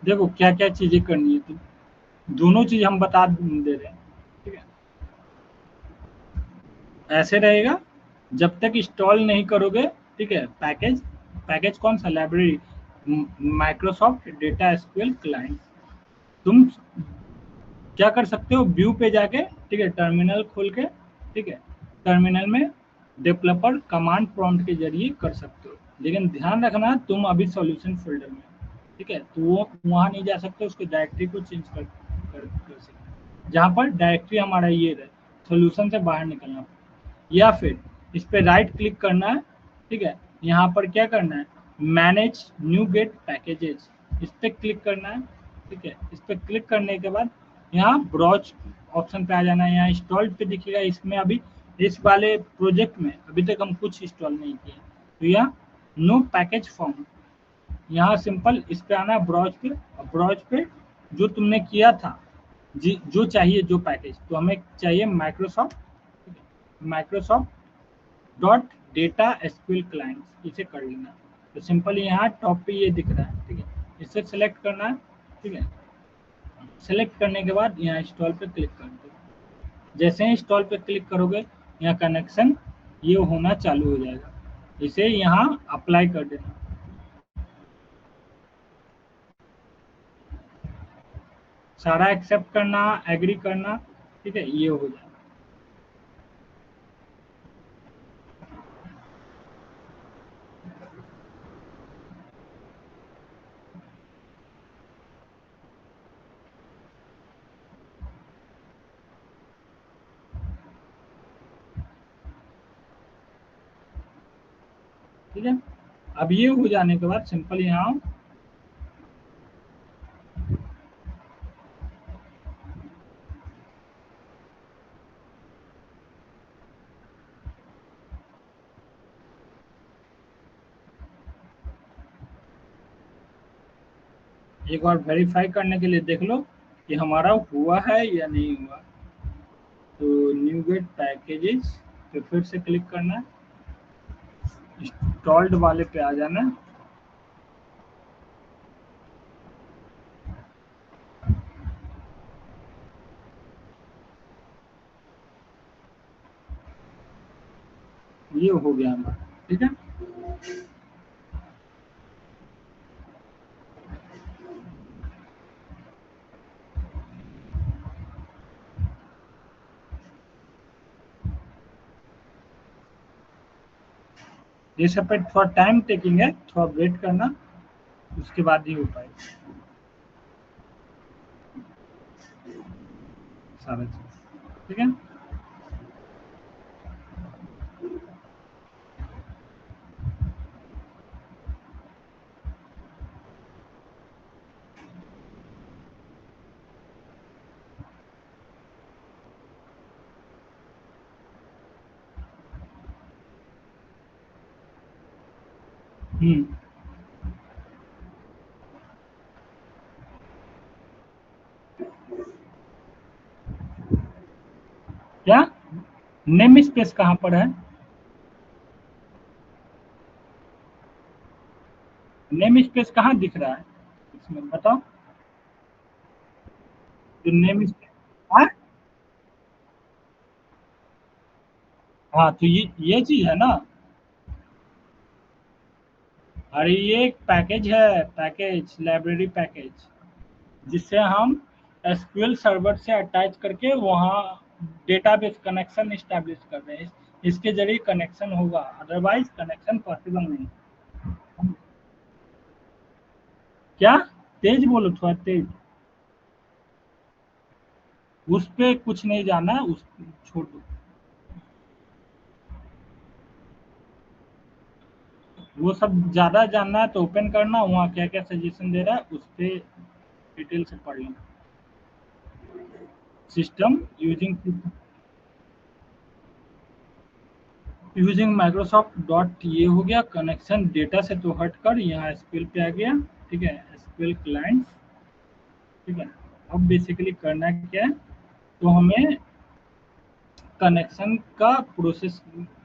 देखो क्या क्या चीजें करनी है, तो दोनों चीज हम बता दे रहे हैं, ठीक है। ऐसे रहेगा जब तक इंस्टॉल नहीं करोगे, ठीक है। पैकेज पैकेज कौन सा, library Microsoft data SQL client. तुम क्या कर सकते हो, व्यू पे जाके, ठीक है, टर्मिनल खोल के, ठीक है, टर्मिनल में डेवलपर कमांड प्रॉम्प्ट के जरिए कर सकते हो। लेकिन ध्यान रखना तुम अभी सॉल्यूशन फोल्डर में, ठीक है, तो वो वहां नहीं जा सकते, उसको डायरेक्टरी को चेंज कर सकते, जहाँ पर डायरेक्टरी हमारा ये रहे, सॉल्यूशन से बाहर निकलना। या फिर इस पे राइट क्लिक करना है, ठीक है, यहाँ पर क्या करना है, मैनेज न्यू गेट पैकेजेस, इस पे क्लिक करना है, ठीक है। इस पे क्लिक करने के बाद यहाँ ब्राउज ऑप्शन पे आ जाना है, यहाँ इंस्टॉल्ड पे दिखेगा। इसमें अभी इस वाले प्रोजेक्ट में अभी तक हम कुछ इंस्टॉल नहीं किए, तो यहाँ नो पैकेज फॉर्म, यहाँ सिंपल इस पे आना है ब्राउज पे, और ब्राउज पे जो तुमने किया था, जी जो चाहिए जो पैकेज, तो हमें चाहिए Microsoft dot data SQL clients, इसे कर लेना। तो सिंपल यहाँ टॉप पे ये दिख रहा है, ठीक है, इसे सेलेक्ट करना है, ठीक है। सेलेक्ट करने के बाद यहाँ इंस्टॉल पे क्लिक कर दो। जैसे ही इंस्टॉल पे क्लिक करोगे, यहाँ कनेक्शन ये होना चालू हो जाएगा, इसे यहाँ अप्लाई कर देना, सारा एक्सेप्ट करना, एग्री करना, ठीक है, ये हो जाएगा। ठीक है। अब ये हो जाने के बाद सिंपल यहाँ एक बार वेरीफाई करने के लिए देख लो कि हमारा हुआ है या नहीं हुआ। तो न्यू गेट पैकेजेस पे फिर से क्लिक करना है, इंस्टॉल्ड वाले पे आ जाना है। ये हो गया हमारा, ठीक है। ये सब पे थोड़ा टाइम टेकिंग है, थोड़ा वेट करना, उसके बाद ही हो पाएगा सारा चीज, ठीक है। हम्म, क्या नेम स्पेस कहाँ पर है? नेम स्पेस कहाँ दिख रहा है इसमें बताओ? जो नेम स्पेस, हाँ हाँ, तो ये चीज है ना। अरे ये एक पैकेज है, पैकेज लाइब्रेरी पैकेज, जिससे हम एसक्यूएल सर्वर से अटैच करके वहाँ डेटाबेस कनेक्शन इस्टेब्लिश कर रहे हैं। इसके जरिए कनेक्शन होगा, अदरवाइज कनेक्शन पॉसिबल नहीं। क्या? तेज बोलो, थोड़ा तेज। उस पे कुछ नहीं जाना है, उस छोड़ दो। वो सब ज्यादा जानना है तो ओपन करना, वहाँ क्या क्या सजेशन दे रहा है उस पे डिटेल से पढ़ लेना। सिस्टम यूजिंग माइक्रोसॉफ्ट डॉट, ये हो गया कनेक्शन डेटा से तो हटकर यहाँ एसक्यूएल पे आ गया, ठीक है, एसक्यूएल क्लाइंट्स, ठीक है। अब बेसिकली करना क्या है, तो हमें कनेक्शन का प्रोसेस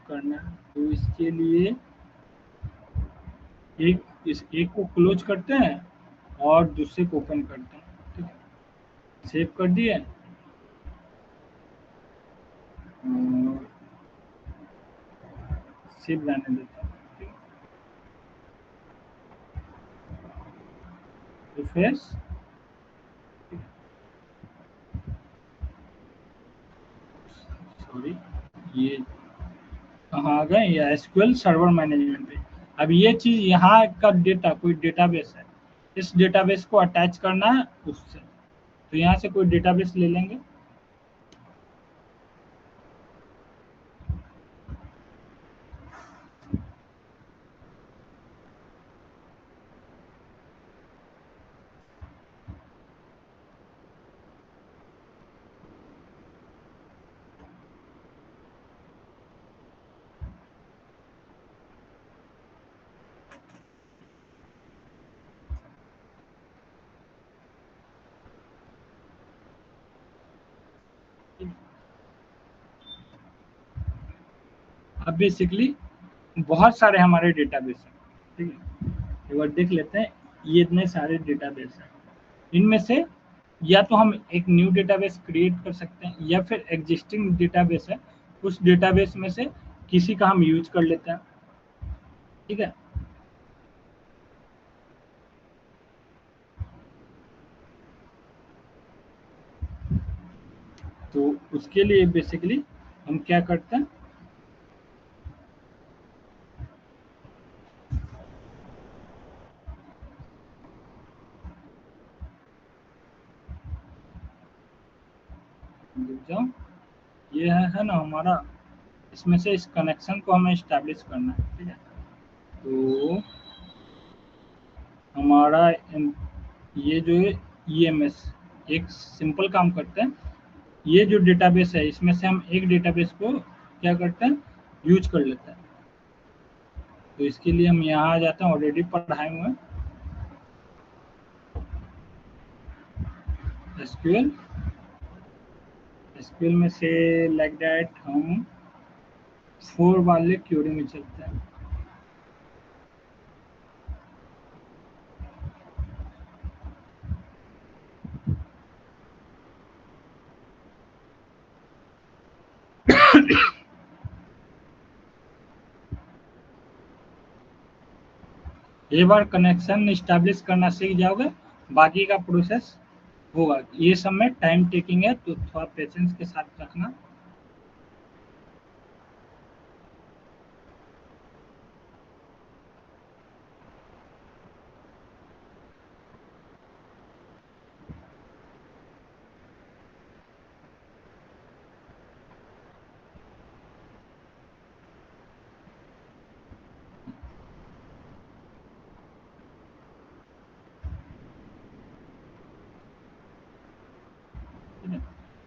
करना है। तो इसके लिए इस एक को क्लोज करते हैं और दूसरे को ओपन करते हैं, ठीक है। सेव कर दिए और सेव रहने देते हैं, ठीक है। रिफ्रेश, सॉरी, ये कहाँ आ गए, या एसक्यूएल सर्वर मैनेजमेंट पे। अब ये चीज यहाँ का डेटा कोई डेटाबेस है, इस डेटाबेस को अटैच करना है उससे, तो यहाँ से कोई डेटाबेस ले लेंगे। अब बेसिकली बहुत सारे हमारे डेटाबेस हैं, ठीक है। एक बार देख लेते हैं, ये इतने सारे डेटाबेस हैं, इनमें से या तो हम एक न्यू डेटाबेस क्रिएट कर सकते हैं, या फिर एग्जिस्टिंग डेटाबेस है, उस डेटाबेस में से किसी का हम यूज कर लेते हैं, ठीक है। तो उसके लिए बेसिकली हम क्या करते हैं, रुक जाओ, ये है ना हमारा, इसमें से इस कनेक्शन को हमें इस्टेब्लिश करना है, ठीक है। तो हमारा ये जो है EMS एक सिंपल काम करते हैं, ये जो डेटाबेस है इसमें से हम एक डेटाबेस को क्या करते हैं, यूज कर लेते हैं। तो इसके लिए हम यहाँ आ जाते हैं, ऑलरेडी पढ़ाए हुए हैं एसक्यूएल। एसक्यूएल में से लाइक दैट हम 4 वाले क्यूरी में चलते हैं। एक बार कनेक्शन इस्टेब्लिश करना सीख जाओगे, बाकी का प्रोसेस होगा। ये सब में टाइम टेकिंग है, तो थोड़ा पेशेंस के साथ रखना।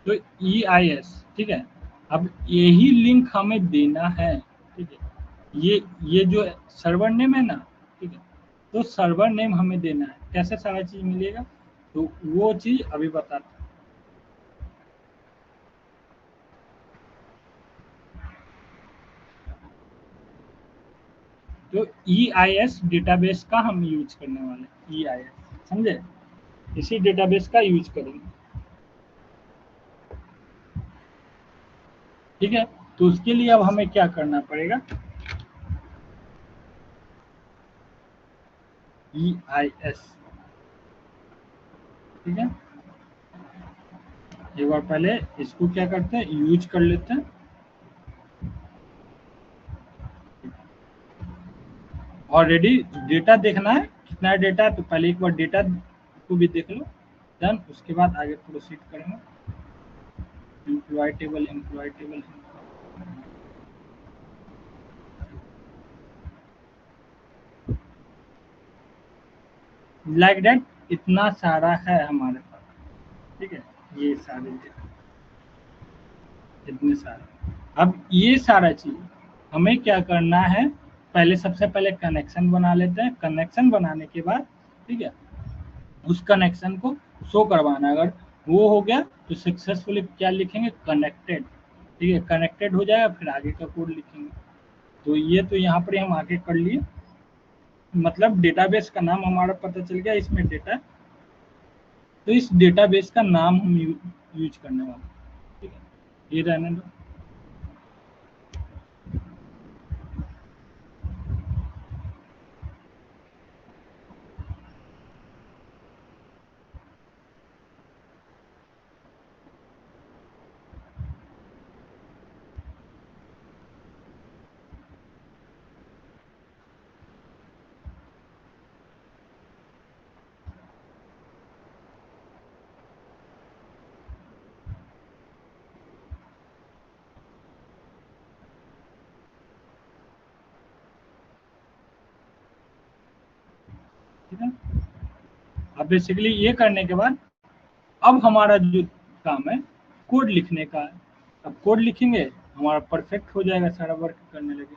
तो EIS, ठीक है, अब यही लिंक हमें देना है, ठीक है। ये जो सर्वर नेम है ना, ठीक है, तो सर्वर नेम हमें देना है। कैसे सारा चीज मिलेगा, तो वो चीज अभी बताता हूँ। तो EIS डेटाबेस का हम यूज करने वाले हैं, EIS समझे, इसी डेटाबेस का यूज करेंगे, ठीक है। तो उसके लिए अब हमें क्या करना पड़ेगा, EIS, ठीक है। एक बार पहले इसको क्या करते हैं, यूज कर लेते हैं। ऑलरेडी डेटा देखना है, कितना डेटा है, तो पहले एक बार डेटा को भी देख लो, देन उसके बाद आगे प्रोसीड करेंगे। Employ table, employ table, like that इतना सारा है हमारे पास, ठीक है। ये सारे डेटा इतने सारे, अब ये सारा चीज हमें क्या करना है, पहले सबसे पहले कनेक्शन बना लेते हैं। कनेक्शन बनाने के बाद, ठीक है, उस कनेक्शन को शो करवाना। अगर वो हो गया तो सक्सेसफुली क्या लिखेंगे, कनेक्टेड, ठीक है, कनेक्टेड हो जाएगा, फिर आगे का कोड लिखेंगे। तो ये तो यहाँ पर हम आगे कर लिए, मतलब डेटाबेस का नाम हमारा पता चल गया, इसमें डेटा, तो इस डेटाबेस का नाम हम यूज करने वाले हैं, ठीक है। ये रहने दो। ठीक है, अब बेसिकली ये करने के बाद अब हमारा जो काम है कोड लिखने का है। अब कोड लिखेंगे, हमारा परफेक्ट हो जाएगा, सारा वर्क करने लगे।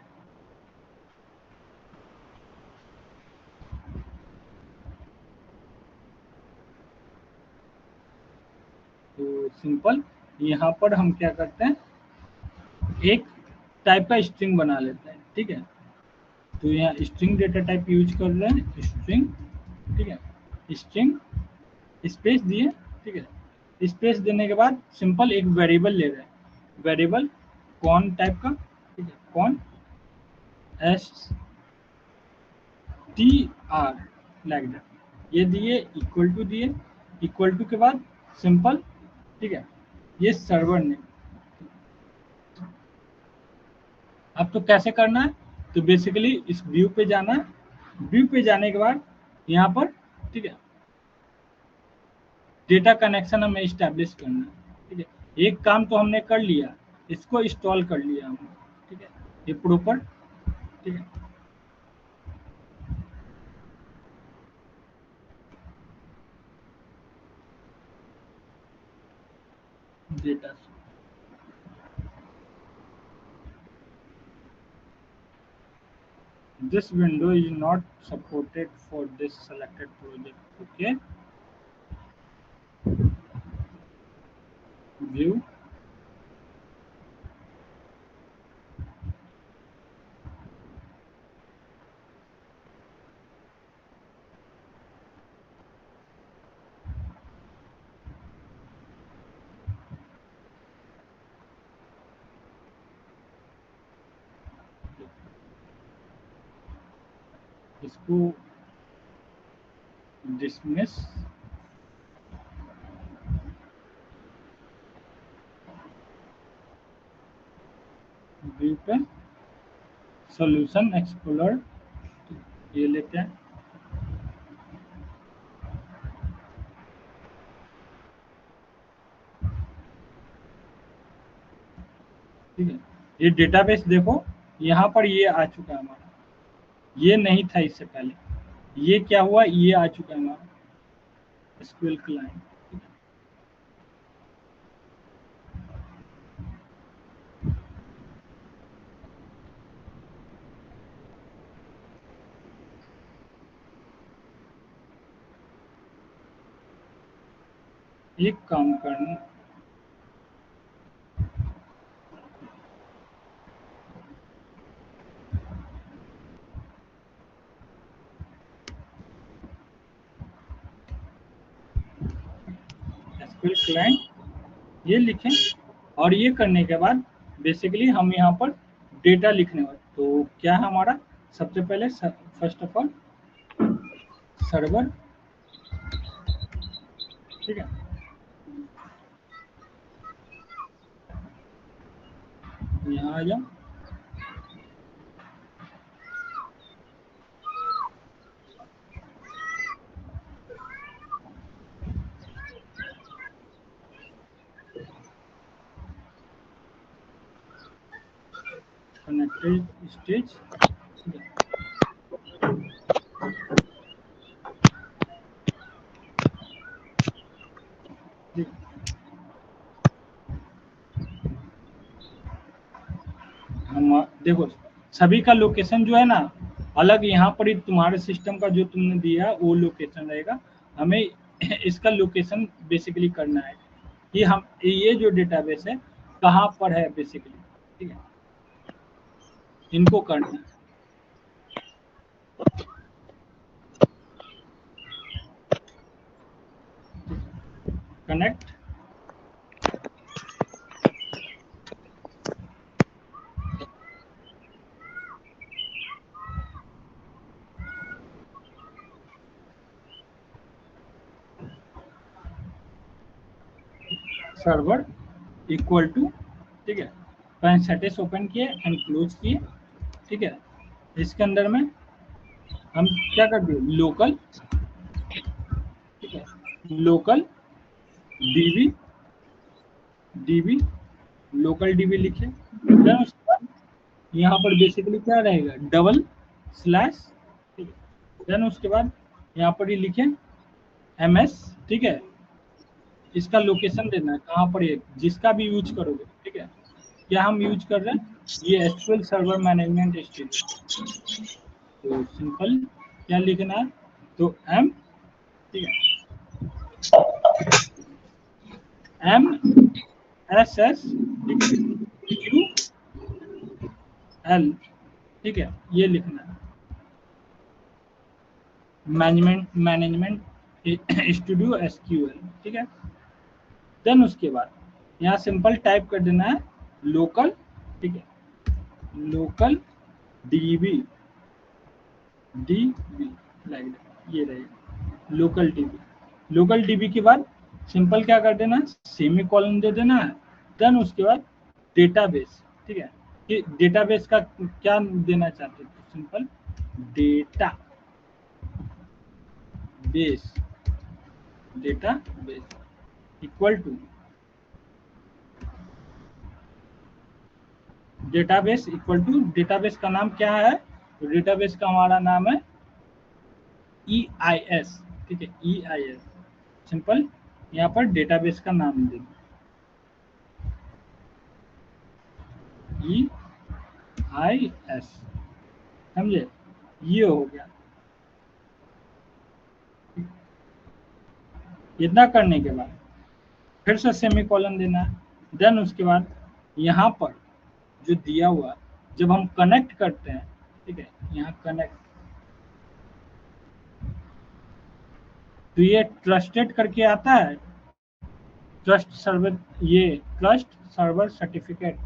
तो सिंपल यहाँ पर हम क्या करते हैं, एक टाइप का स्ट्रिंग बना लेते हैं, ठीक है। तो यहाँ स्ट्रिंग डेटा टाइप यूज कर रहे हैं, स्ट्रिंग, ठीक है, स्ट्रिंग स्पेस दिए, ठीक है। स्पेस देने के बाद सिंपल एक वेरिएबल ले रहे हैं, वेरिएबल कौन टाइप का, ठीक है, कौन STR, लाइक दैट, ये दिए, इक्वल टू दिए, इक्वल टू के बाद सिंपल, ठीक है, ये सर्वर नेम। अब तो कैसे करना है, तो बेसिकली इस व्यू पे जाना है, व्यू पे जाने के बाद यहाँ पर, ठीक है, डेटा कनेक्शन हमें इस्टेब्लिश करना है, ठीक है। एक काम तो हमने कर लिया, इसको इंस्टॉल कर लिया हमने, ठीक है, ये प्रॉपर, ठीक है। data. This window is not supported for this selected project. Okay. View. इसको डिसमिस व्यू पे सॉल्यूशन एक्सप्लोरर ये लेते हैं। ठीक है, ये डेटाबेस देखो यहाँ पर ये आ चुका है हमारा, ये नहीं था इससे पहले, ये क्या हुआ, ये आ चुका है हमारा एसक्यूएल क्लाइंट। एक काम करना, एसक्यूएल क्लाइंट ये लिखें और ये करने के बाद बेसिकली हम यहाँ पर डेटा लिखने वाले। तो क्या है हमारा, सबसे पहले फर्स्ट ऑफ ऑल सर्वर। ठीक है, यहाँ आ जाओ, कनेक्टेड स्टेज। हम देखो सभी का लोकेशन जो है ना अलग, यहाँ पर ही तुम्हारे सिस्टम का जो तुमने दिया वो लोकेशन रहेगा। हमें इसका लोकेशन बेसिकली करना है कि हम ये जो डेटाबेस है कहाँ पर है बेसिकली। ठीक है, इनको करना है। कनेक्ट सर्वर इक्वल टू, ठीक है, पैनसेटिस ओपन किए एंड क्लोज किए। ठीक है, इसके अंदर में हम क्या कर दिए, लोकल, ठीक है, local dB, dB local dB लिखे। देन उसके बाद यहाँ पर बेसिकली क्या रहेगा, डबल स्लैश। ठीक है, देन उसके बाद यहाँ पर ही लिखे एमएस। ठीक है, इसका लोकेशन देना है कहाँ पर, ये जिसका भी यूज करोगे। ठीक है, क्या हम यूज कर रहे हैं, ये एसक्यूएल सर्वर मैनेजमेंट स्टूडियो। तो सिंपल क्या लिखना है, तो एम, ठीक है, M S S Q L, ठीक है, ये लिखना है मैनेजमेंट स्टूडियो एसक्यूएल। ठीक है, देन उसके बाद यहाँ सिंपल टाइप कर देना है लोकल, ठीक है, लोकल डीबी, डीबी लाइक ये रहेगा लोकल डीबी। लोकल डीबी के बाद सिंपल क्या कर देना है, सेमी कॉलन दे देना है। देन उसके बाद डेटाबेस। ठीक है, कि डेटाबेस का क्या देना चाहते हैं, तो simple database, database equal to database equal to, database का नाम क्या है, तो डेटाबेस का हमारा नाम है EIS। ठीक है, EIS सिंपल यहाँ पर डेटाबेस का नाम देना। EIS, समझे, ये हो गया। इतना करने के बाद फिर से सेमीकोलन देना है। देन उसके बाद यहाँ पर जो दिया हुआ, जब हम कनेक्ट करते हैं, ठीक है, यहाँ कनेक्ट, तो ये ट्रस्टेड करके आता है, ट्रस्ट सर्वर, ये ट्रस्ट सर्वर सर्टिफिकेट,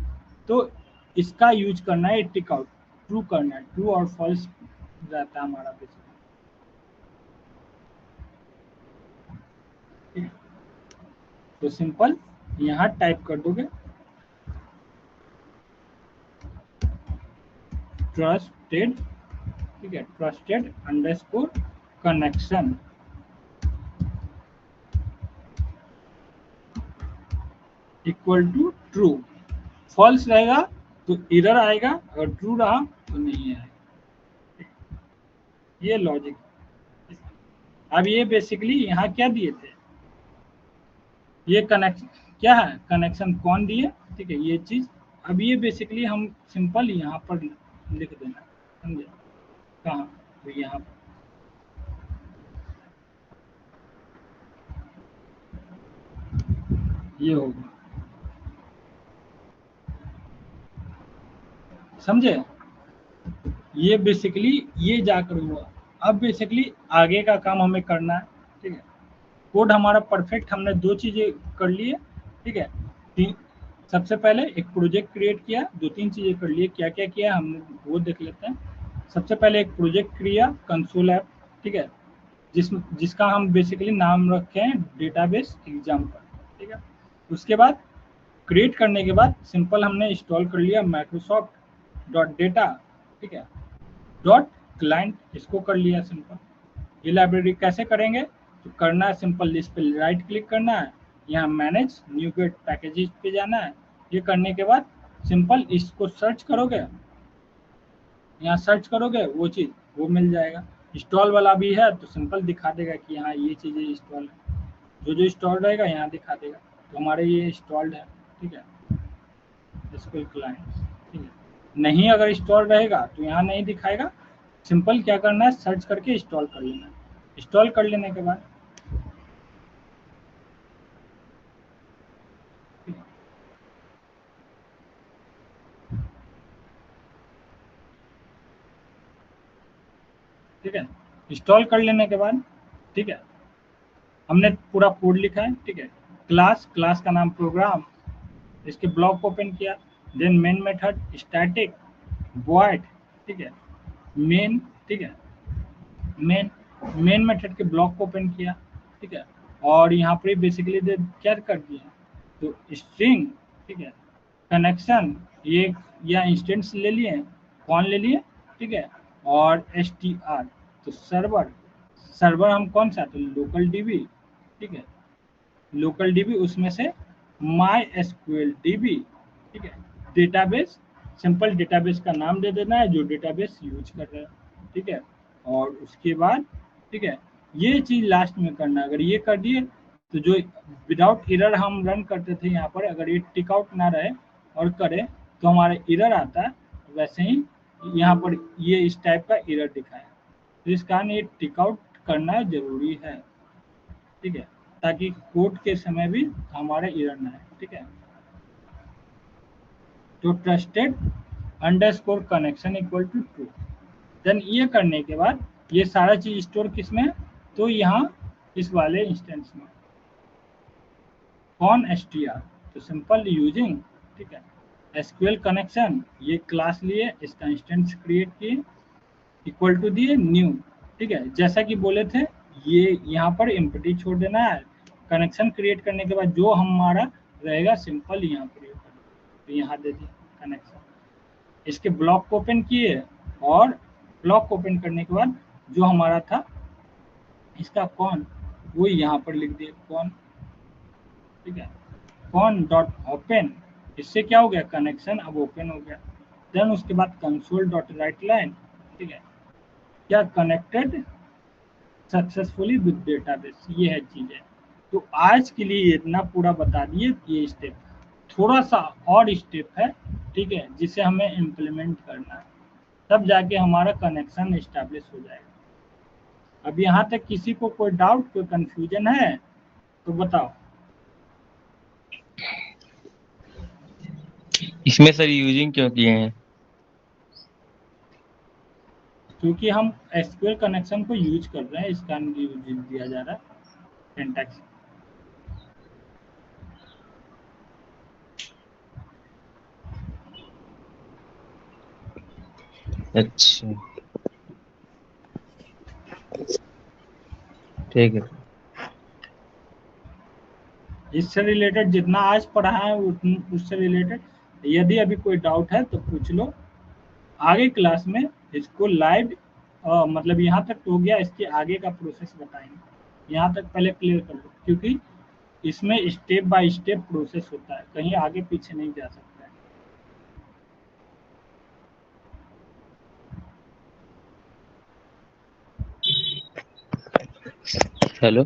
तो इसका यूज करना है, टिक आउट ट्रू करना है, ट्रू और फॉल्स रहता है हमारा बेसिकली। तो सिंपल यहाँ टाइप कर दोगे ट्रस्टेड, ठीक है, trusted underscore connection equal to true. False रहेगा तो एरर आएगा, अगर ट्रू रहा तो नहीं आएगा। ये लॉजिक। अब ये बेसिकली यहाँ क्या दिए थे, ये कनेक्शन क्या है, कनेक्शन कौन दिए, ठीक है, ये चीज। अब ये बेसिकली हम सिंपल यहाँ पर लिख देना, समझे, कहाँ, तो यहाँ पर ये होगा, समझे, ये बेसिकली ये जाकर हुआ। अब बेसिकली आगे का काम हमें करना है, ठीक है। कोड हमारा परफेक्ट, हमने दो चीजें कर लिए, ठीक है। सबसे पहले एक प्रोजेक्ट क्रिएट किया, दो तीन चीजें कर लिए, क्या क्या किया हम वो देख लेते हैं। सबसे पहले एक प्रोजेक्ट किया कंसोल ऐप, ठीक है, जिसका हम बेसिकली नाम रखे हैं डेटाबेस एग्जाम्पल, ठीक है। उसके बाद क्रिएट करने के बाद सिंपल हमने इंस्टॉल कर लिया माइक्रोसॉफ्ट डॉट डेटा, ठीक है, डॉट क्लाइंट, इसको कर लिया सिंपल। ये लाइब्रेरी कैसे करेंगे, तो करना है सिंपल, इस पर राइट क्लिक करना है, यहाँ मैनेज न्यू गेट पैकेजेस पे जाना है। ये करने के बाद सिंपल इसको सर्च करोगे, यहाँ सर्च करोगे वो चीज़ वो मिल जाएगा। इंस्टॉल वाला भी है तो सिंपल दिखा देगा कि हाँ ये चीज़ें इंस्टॉल है, जो जो इंस्टॉल रहेगा यहाँ दिखा देगा, तो हमारे ये इंस्टॉल्ड है, ठीक है, एसक्यूएल क्लाइंट, ठीक है। नहीं अगर इंस्टॉल रहेगा तो यहाँ नहीं दिखाएगा, सिंपल क्या करना है, सर्च करके इंस्टॉल कर लेना है। इंस्टॉल कर लेने के बाद ठीक है, इंस्टॉल कर लेने के बाद, ठीक है, हमने पूरा कोड लिखा है, ठीक है, क्लास का नाम प्रोग्राम, इसके ब्लॉक को ओपन किया, then main method static void, ठीक है, मेन, ठीक है, मेन मेथड के ब्लॉक को ओपन किया, ठीक है, और यहाँ पर बेसिकली क्या कर दिया, तो स्ट्रिंग, ठीक है, कनेक्शन, ये या इंस्टेंस ले लिए, कौन ले लिए, ठीक है, और str, तो सर्वर हम कौन सा, तो लोकल डीबी, ठीक है, लोकल डीबी, उसमें से माई एसक्यूएल डीबी, ठीक है, डेटाबेस, सिंपल डेटाबेस का नाम दे देना है जो डेटाबेस यूज कर रहे हैं, ठीक है, और उसके बाद, ठीक है, ये चीज लास्ट में करना है। अगर ये कर दिए तो जो विदाउट एरर हम रन करते थे यहाँ पर, अगर ये टिक आउट ना रहे और करे तो हमारा एरर आता है, वैसे ही यहाँ पर ये इस टाइप का एरर दिखाया, तो इस कारण ये टिक आउट करना जरूरी है, ठीक है, ताकि कोड के समय भी हमारा एरर ना आए, ठीक है। तो trusted underscore connection equal to true. Then ये करने के बाद ये सारा चीज स्टोर किस में, तो यहाँ इस वाले इंस्टेंस में, कौन str, तो सिंपल यूजिंग, ठीक है, एसक्यूएल कनेक्शन, ये क्लास लिए, इसका इंस्टेंस क्रिएट किए, इक्वल टू दिए न्यू, ठीक है, जैसा कि बोले थे, ये यहाँ पर एम्प्टी छोड़ देना है। कनेक्शन क्रिएट करने के बाद जो हमारा रहेगा सिंपल यहाँ पर, तो यहाँ दे दिए कनेक्शन, इसके ब्लॉक को ओपन किए, और ब्लॉक को ओपन करने के बाद जो हमारा था इसका कौन, वो यहाँ पर लिख दिए कौन, ठीक है, कौन डॉट ओपन, इससे क्या हो गया, कनेक्शन अब ओपन हो गया। देन उसके बाद कंसोल डॉट राइट लाइन, ठीक है, क्या कनेक्टेड सक्सेसफुली विद डेटाबेस, ये है चीजें। तो आज के लिए इतना पूरा बता दिए, ये स्टेप, थोड़ा सा और स्टेप है, ठीक है, जिसे हमें इम्प्लीमेंट करना है, तब जाके हमारा कनेक्शन एस्टेब्लिश हो जाएगा। अब यहाँ तक किसी को कोई डाउट, कोई कंफ्यूजन है तो बताओ। इसमें सर यूजिंग क्यों किए हैं? क्योंकि हम एसक्यूएल कनेक्शन को यूज कर रहे हैं, इस कारण यूज दिया जा रहा है सिंटैक्स। अच्छा, ठीक है। इससे रिलेटेड जितना आज पढ़ा है उससे रिलेटेड यदि अभी कोई डाउट है तो पूछ लो। आगे क्लास में इसको लाइव मतलब यहाँ तक तो हो गया, इसके आगे का प्रोसेस बताएंगे। यहाँ तक पहले क्लियर कर लो, क्योंकि इसमें स्टेप बाय स्टेप प्रोसेस होता है, कहीं आगे पीछे नहीं जा सकता है। हेलो।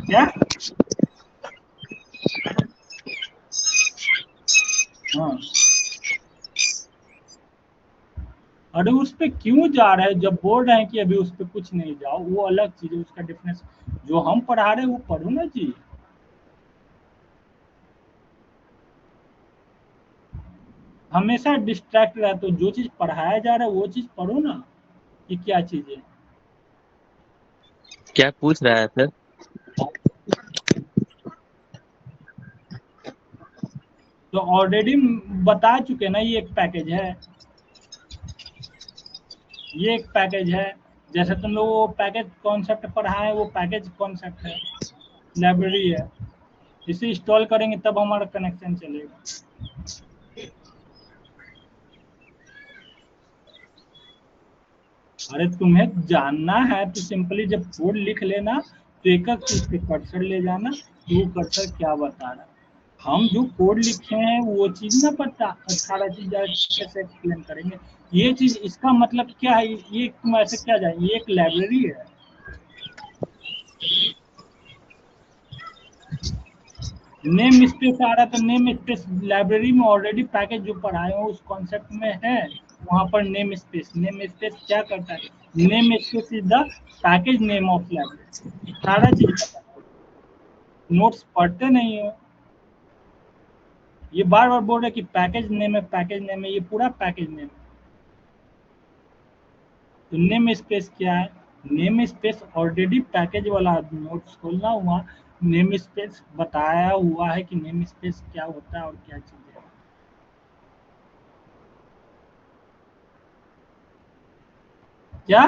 क्या? हाँ, अरे उस पे क्यों जा रहे हैं? जब बोल रहे हैं कि अभी उस पे कुछ नहीं जाओ, वो अलग चीज है, उसका डिफरेंस जो हम पढ़ा रहे हैं वो पढ़ो ना जी। हमेशा डिस्ट्रैक्ट रहते हो, जो चीज पढ़ाया जा रहा है वो चीज पढ़ो ना, कि क्या चीज है। क्या पूछ रहा है सर? तो ऑलरेडी बता चुके ना, ये एक पैकेज है, ये एक पैकेज है। जैसे तुम लोग वो पैकेज कॉन्सेप्ट पढ़ा है, वो पैकेज कॉन्सेप्ट है, लाइब्रेरी है। इसे इंस्टॉल करेंगे तब हमारा कनेक्शन चलेगा। अरे तुम्हें जानना है तो सिंपली जब कोड लिख लेना, तो एक एक चीज पे कर्सर ले जाना कि वो कर्सर क्या बता रहा है। हम जो कोड लिखे हैं वो चीज ना पता, सारा चीज कैसे एक्सप्लेन करेंगे। ये चीज इसका मतलब क्या है, ये तुम ऐसे क्या जाए, ये एक लाइब्रेरी है। नेम स्पेस आ रहा, तो नेम स्पेस लाइब्रेरी में ऑलरेडी पैकेज जो पढ़ाए हो उस कॉन्सेप्ट में है। वहां पर नेम स्पेस क्या करता है? Name space is the package name of library, सारा चीज पता है। नोट्स पढ़ते नहीं हो, ये बार बार बोल रहे कि पैकेज नेम है, पैकेज नेम है, ये पूरा पैकेज नेम है। तो नेम स्पेस क्या है? नेम स्पेस ऑलरेडी पैकेज वाला नोट्स खोलना हुआ, नेम स्पेस बताया हुआ है कि नेम स्पेस क्या होता है और क्या चीज है। क्या?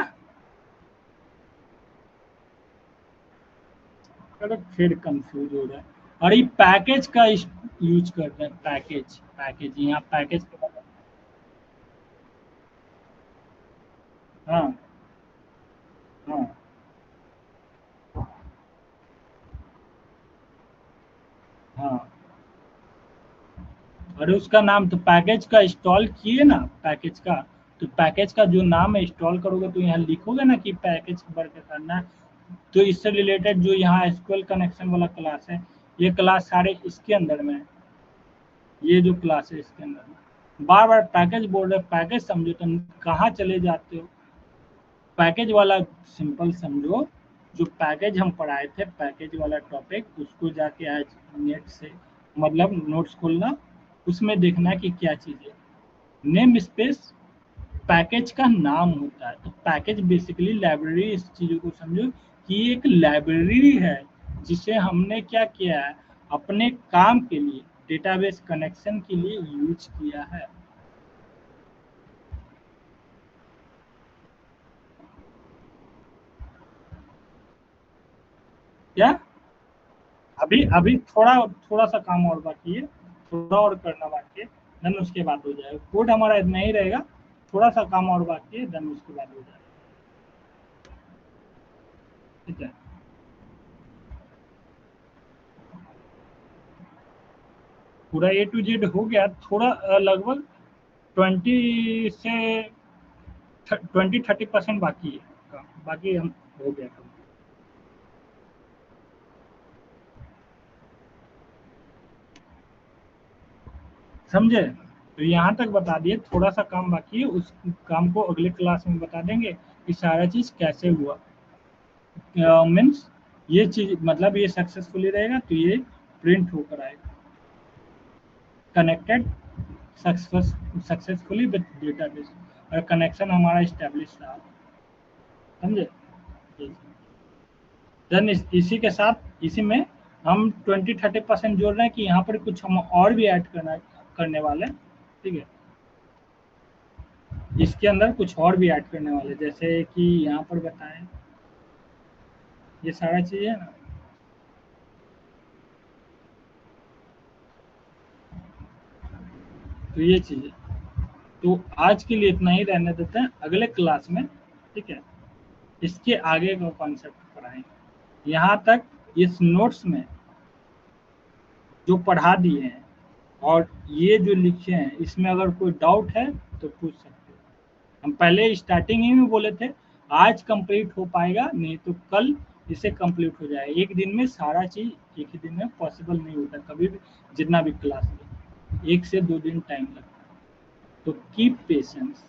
चलो फिर कंफ्यूज हो रहा है। और ये पैकेज का यूज करते हैं, पैकेज पैकेज यहाँ पैकेज के बारे में। हाँ, हाँ, हाँ। अरे उसका नाम तो पैकेज का इंस्टॉल किए ना, पैकेज का। तो पैकेज का जो नाम है इंस्टॉल करोगे तो यहाँ लिखोगे ना कि पैकेज भर के करना है। तो इससे रिलेटेड जो यहाँ एसक्यूएल कनेक्शन वाला क्लास है, ये क्लास सारे इसके अंदर में है। ये जो क्लास है इसके अंदर में बार बार पैकेज बोल रहे, पैकेज समझो तो कहाँ चले जाते हो। पैकेज वाला सिंपल समझो, जो पैकेज हम पढ़ाए थे, पैकेज वाला टॉपिक, उसको जाके आज नेट से मतलब नोट्स खोलना, उसमें देखना कि क्या चीज़ है। नेम स्पेस पैकेज का नाम होता है। तो पैकेज बेसिकली लाइब्रेरी, इस चीज़ों को समझो कि ये एक लाइब्रेरी है, जिसे हमने क्या किया है, अपने काम के लिए, डेटाबेस कनेक्शन के लिए यूज किया है। क्या? अभी अभी थोड़ा थोड़ा सा काम और बाकी है, थोड़ा और करना बाकी है, देन उसके बाद हो जाएगा। कोड हमारा इतना ही रहेगा, थोड़ा सा काम और बाकी है, देन उसके बाद हो जाएगा। ठीक है। पूरा ए टू जेड हो गया, थोड़ा लगभग 20 से 30% बाकी है काम, बाकी हम हो गया काम। समझे? तो यहाँ तक बता दिए, थोड़ा सा काम बाकी है, उस काम को अगले क्लास में बता देंगे कि सारा चीज कैसे हुआ। मीन्स ये चीज मतलब ये सक्सेसफुली रहेगा तो ये प्रिंट होकर आएगा, कनेक्टेड सक्सेसफुली विद डेटाबेस, और कनेक्शन हमारा स्टैब्लिश रहा। समझे? देन इसी के साथ इसी में हम 20-30% जोड़ रहे हैं कि यहाँ पर कुछ हम और भी ऐड करने वाले हैं। ठीक है, इसके अंदर कुछ और भी ऐड करने वाले, जैसे कि यहाँ पर बताएं, ये सारा चीज है ना। तो ये चीज है, तो आज के लिए इतना ही रहने देते हैं, अगले क्लास में ठीक है इसके आगे का कॉन्सेप्ट पढ़ाएंगे। यहाँ तक इस नोट्स में जो पढ़ा दिए हैं और ये जो लिखे हैं, इसमें अगर कोई डाउट है तो पूछ सकते हो। हम पहले स्टार्टिंग ही में बोले थे आज कंप्लीट हो पाएगा, नहीं तो कल इसे कंप्लीट हो जाएगा। एक दिन में सारा चीज एक ही दिन में पॉसिबल नहीं होता, कभी भी जितना भी क्लास ले 1 से 2 दिन टाइम लगता है। तो कीप पेशेंस।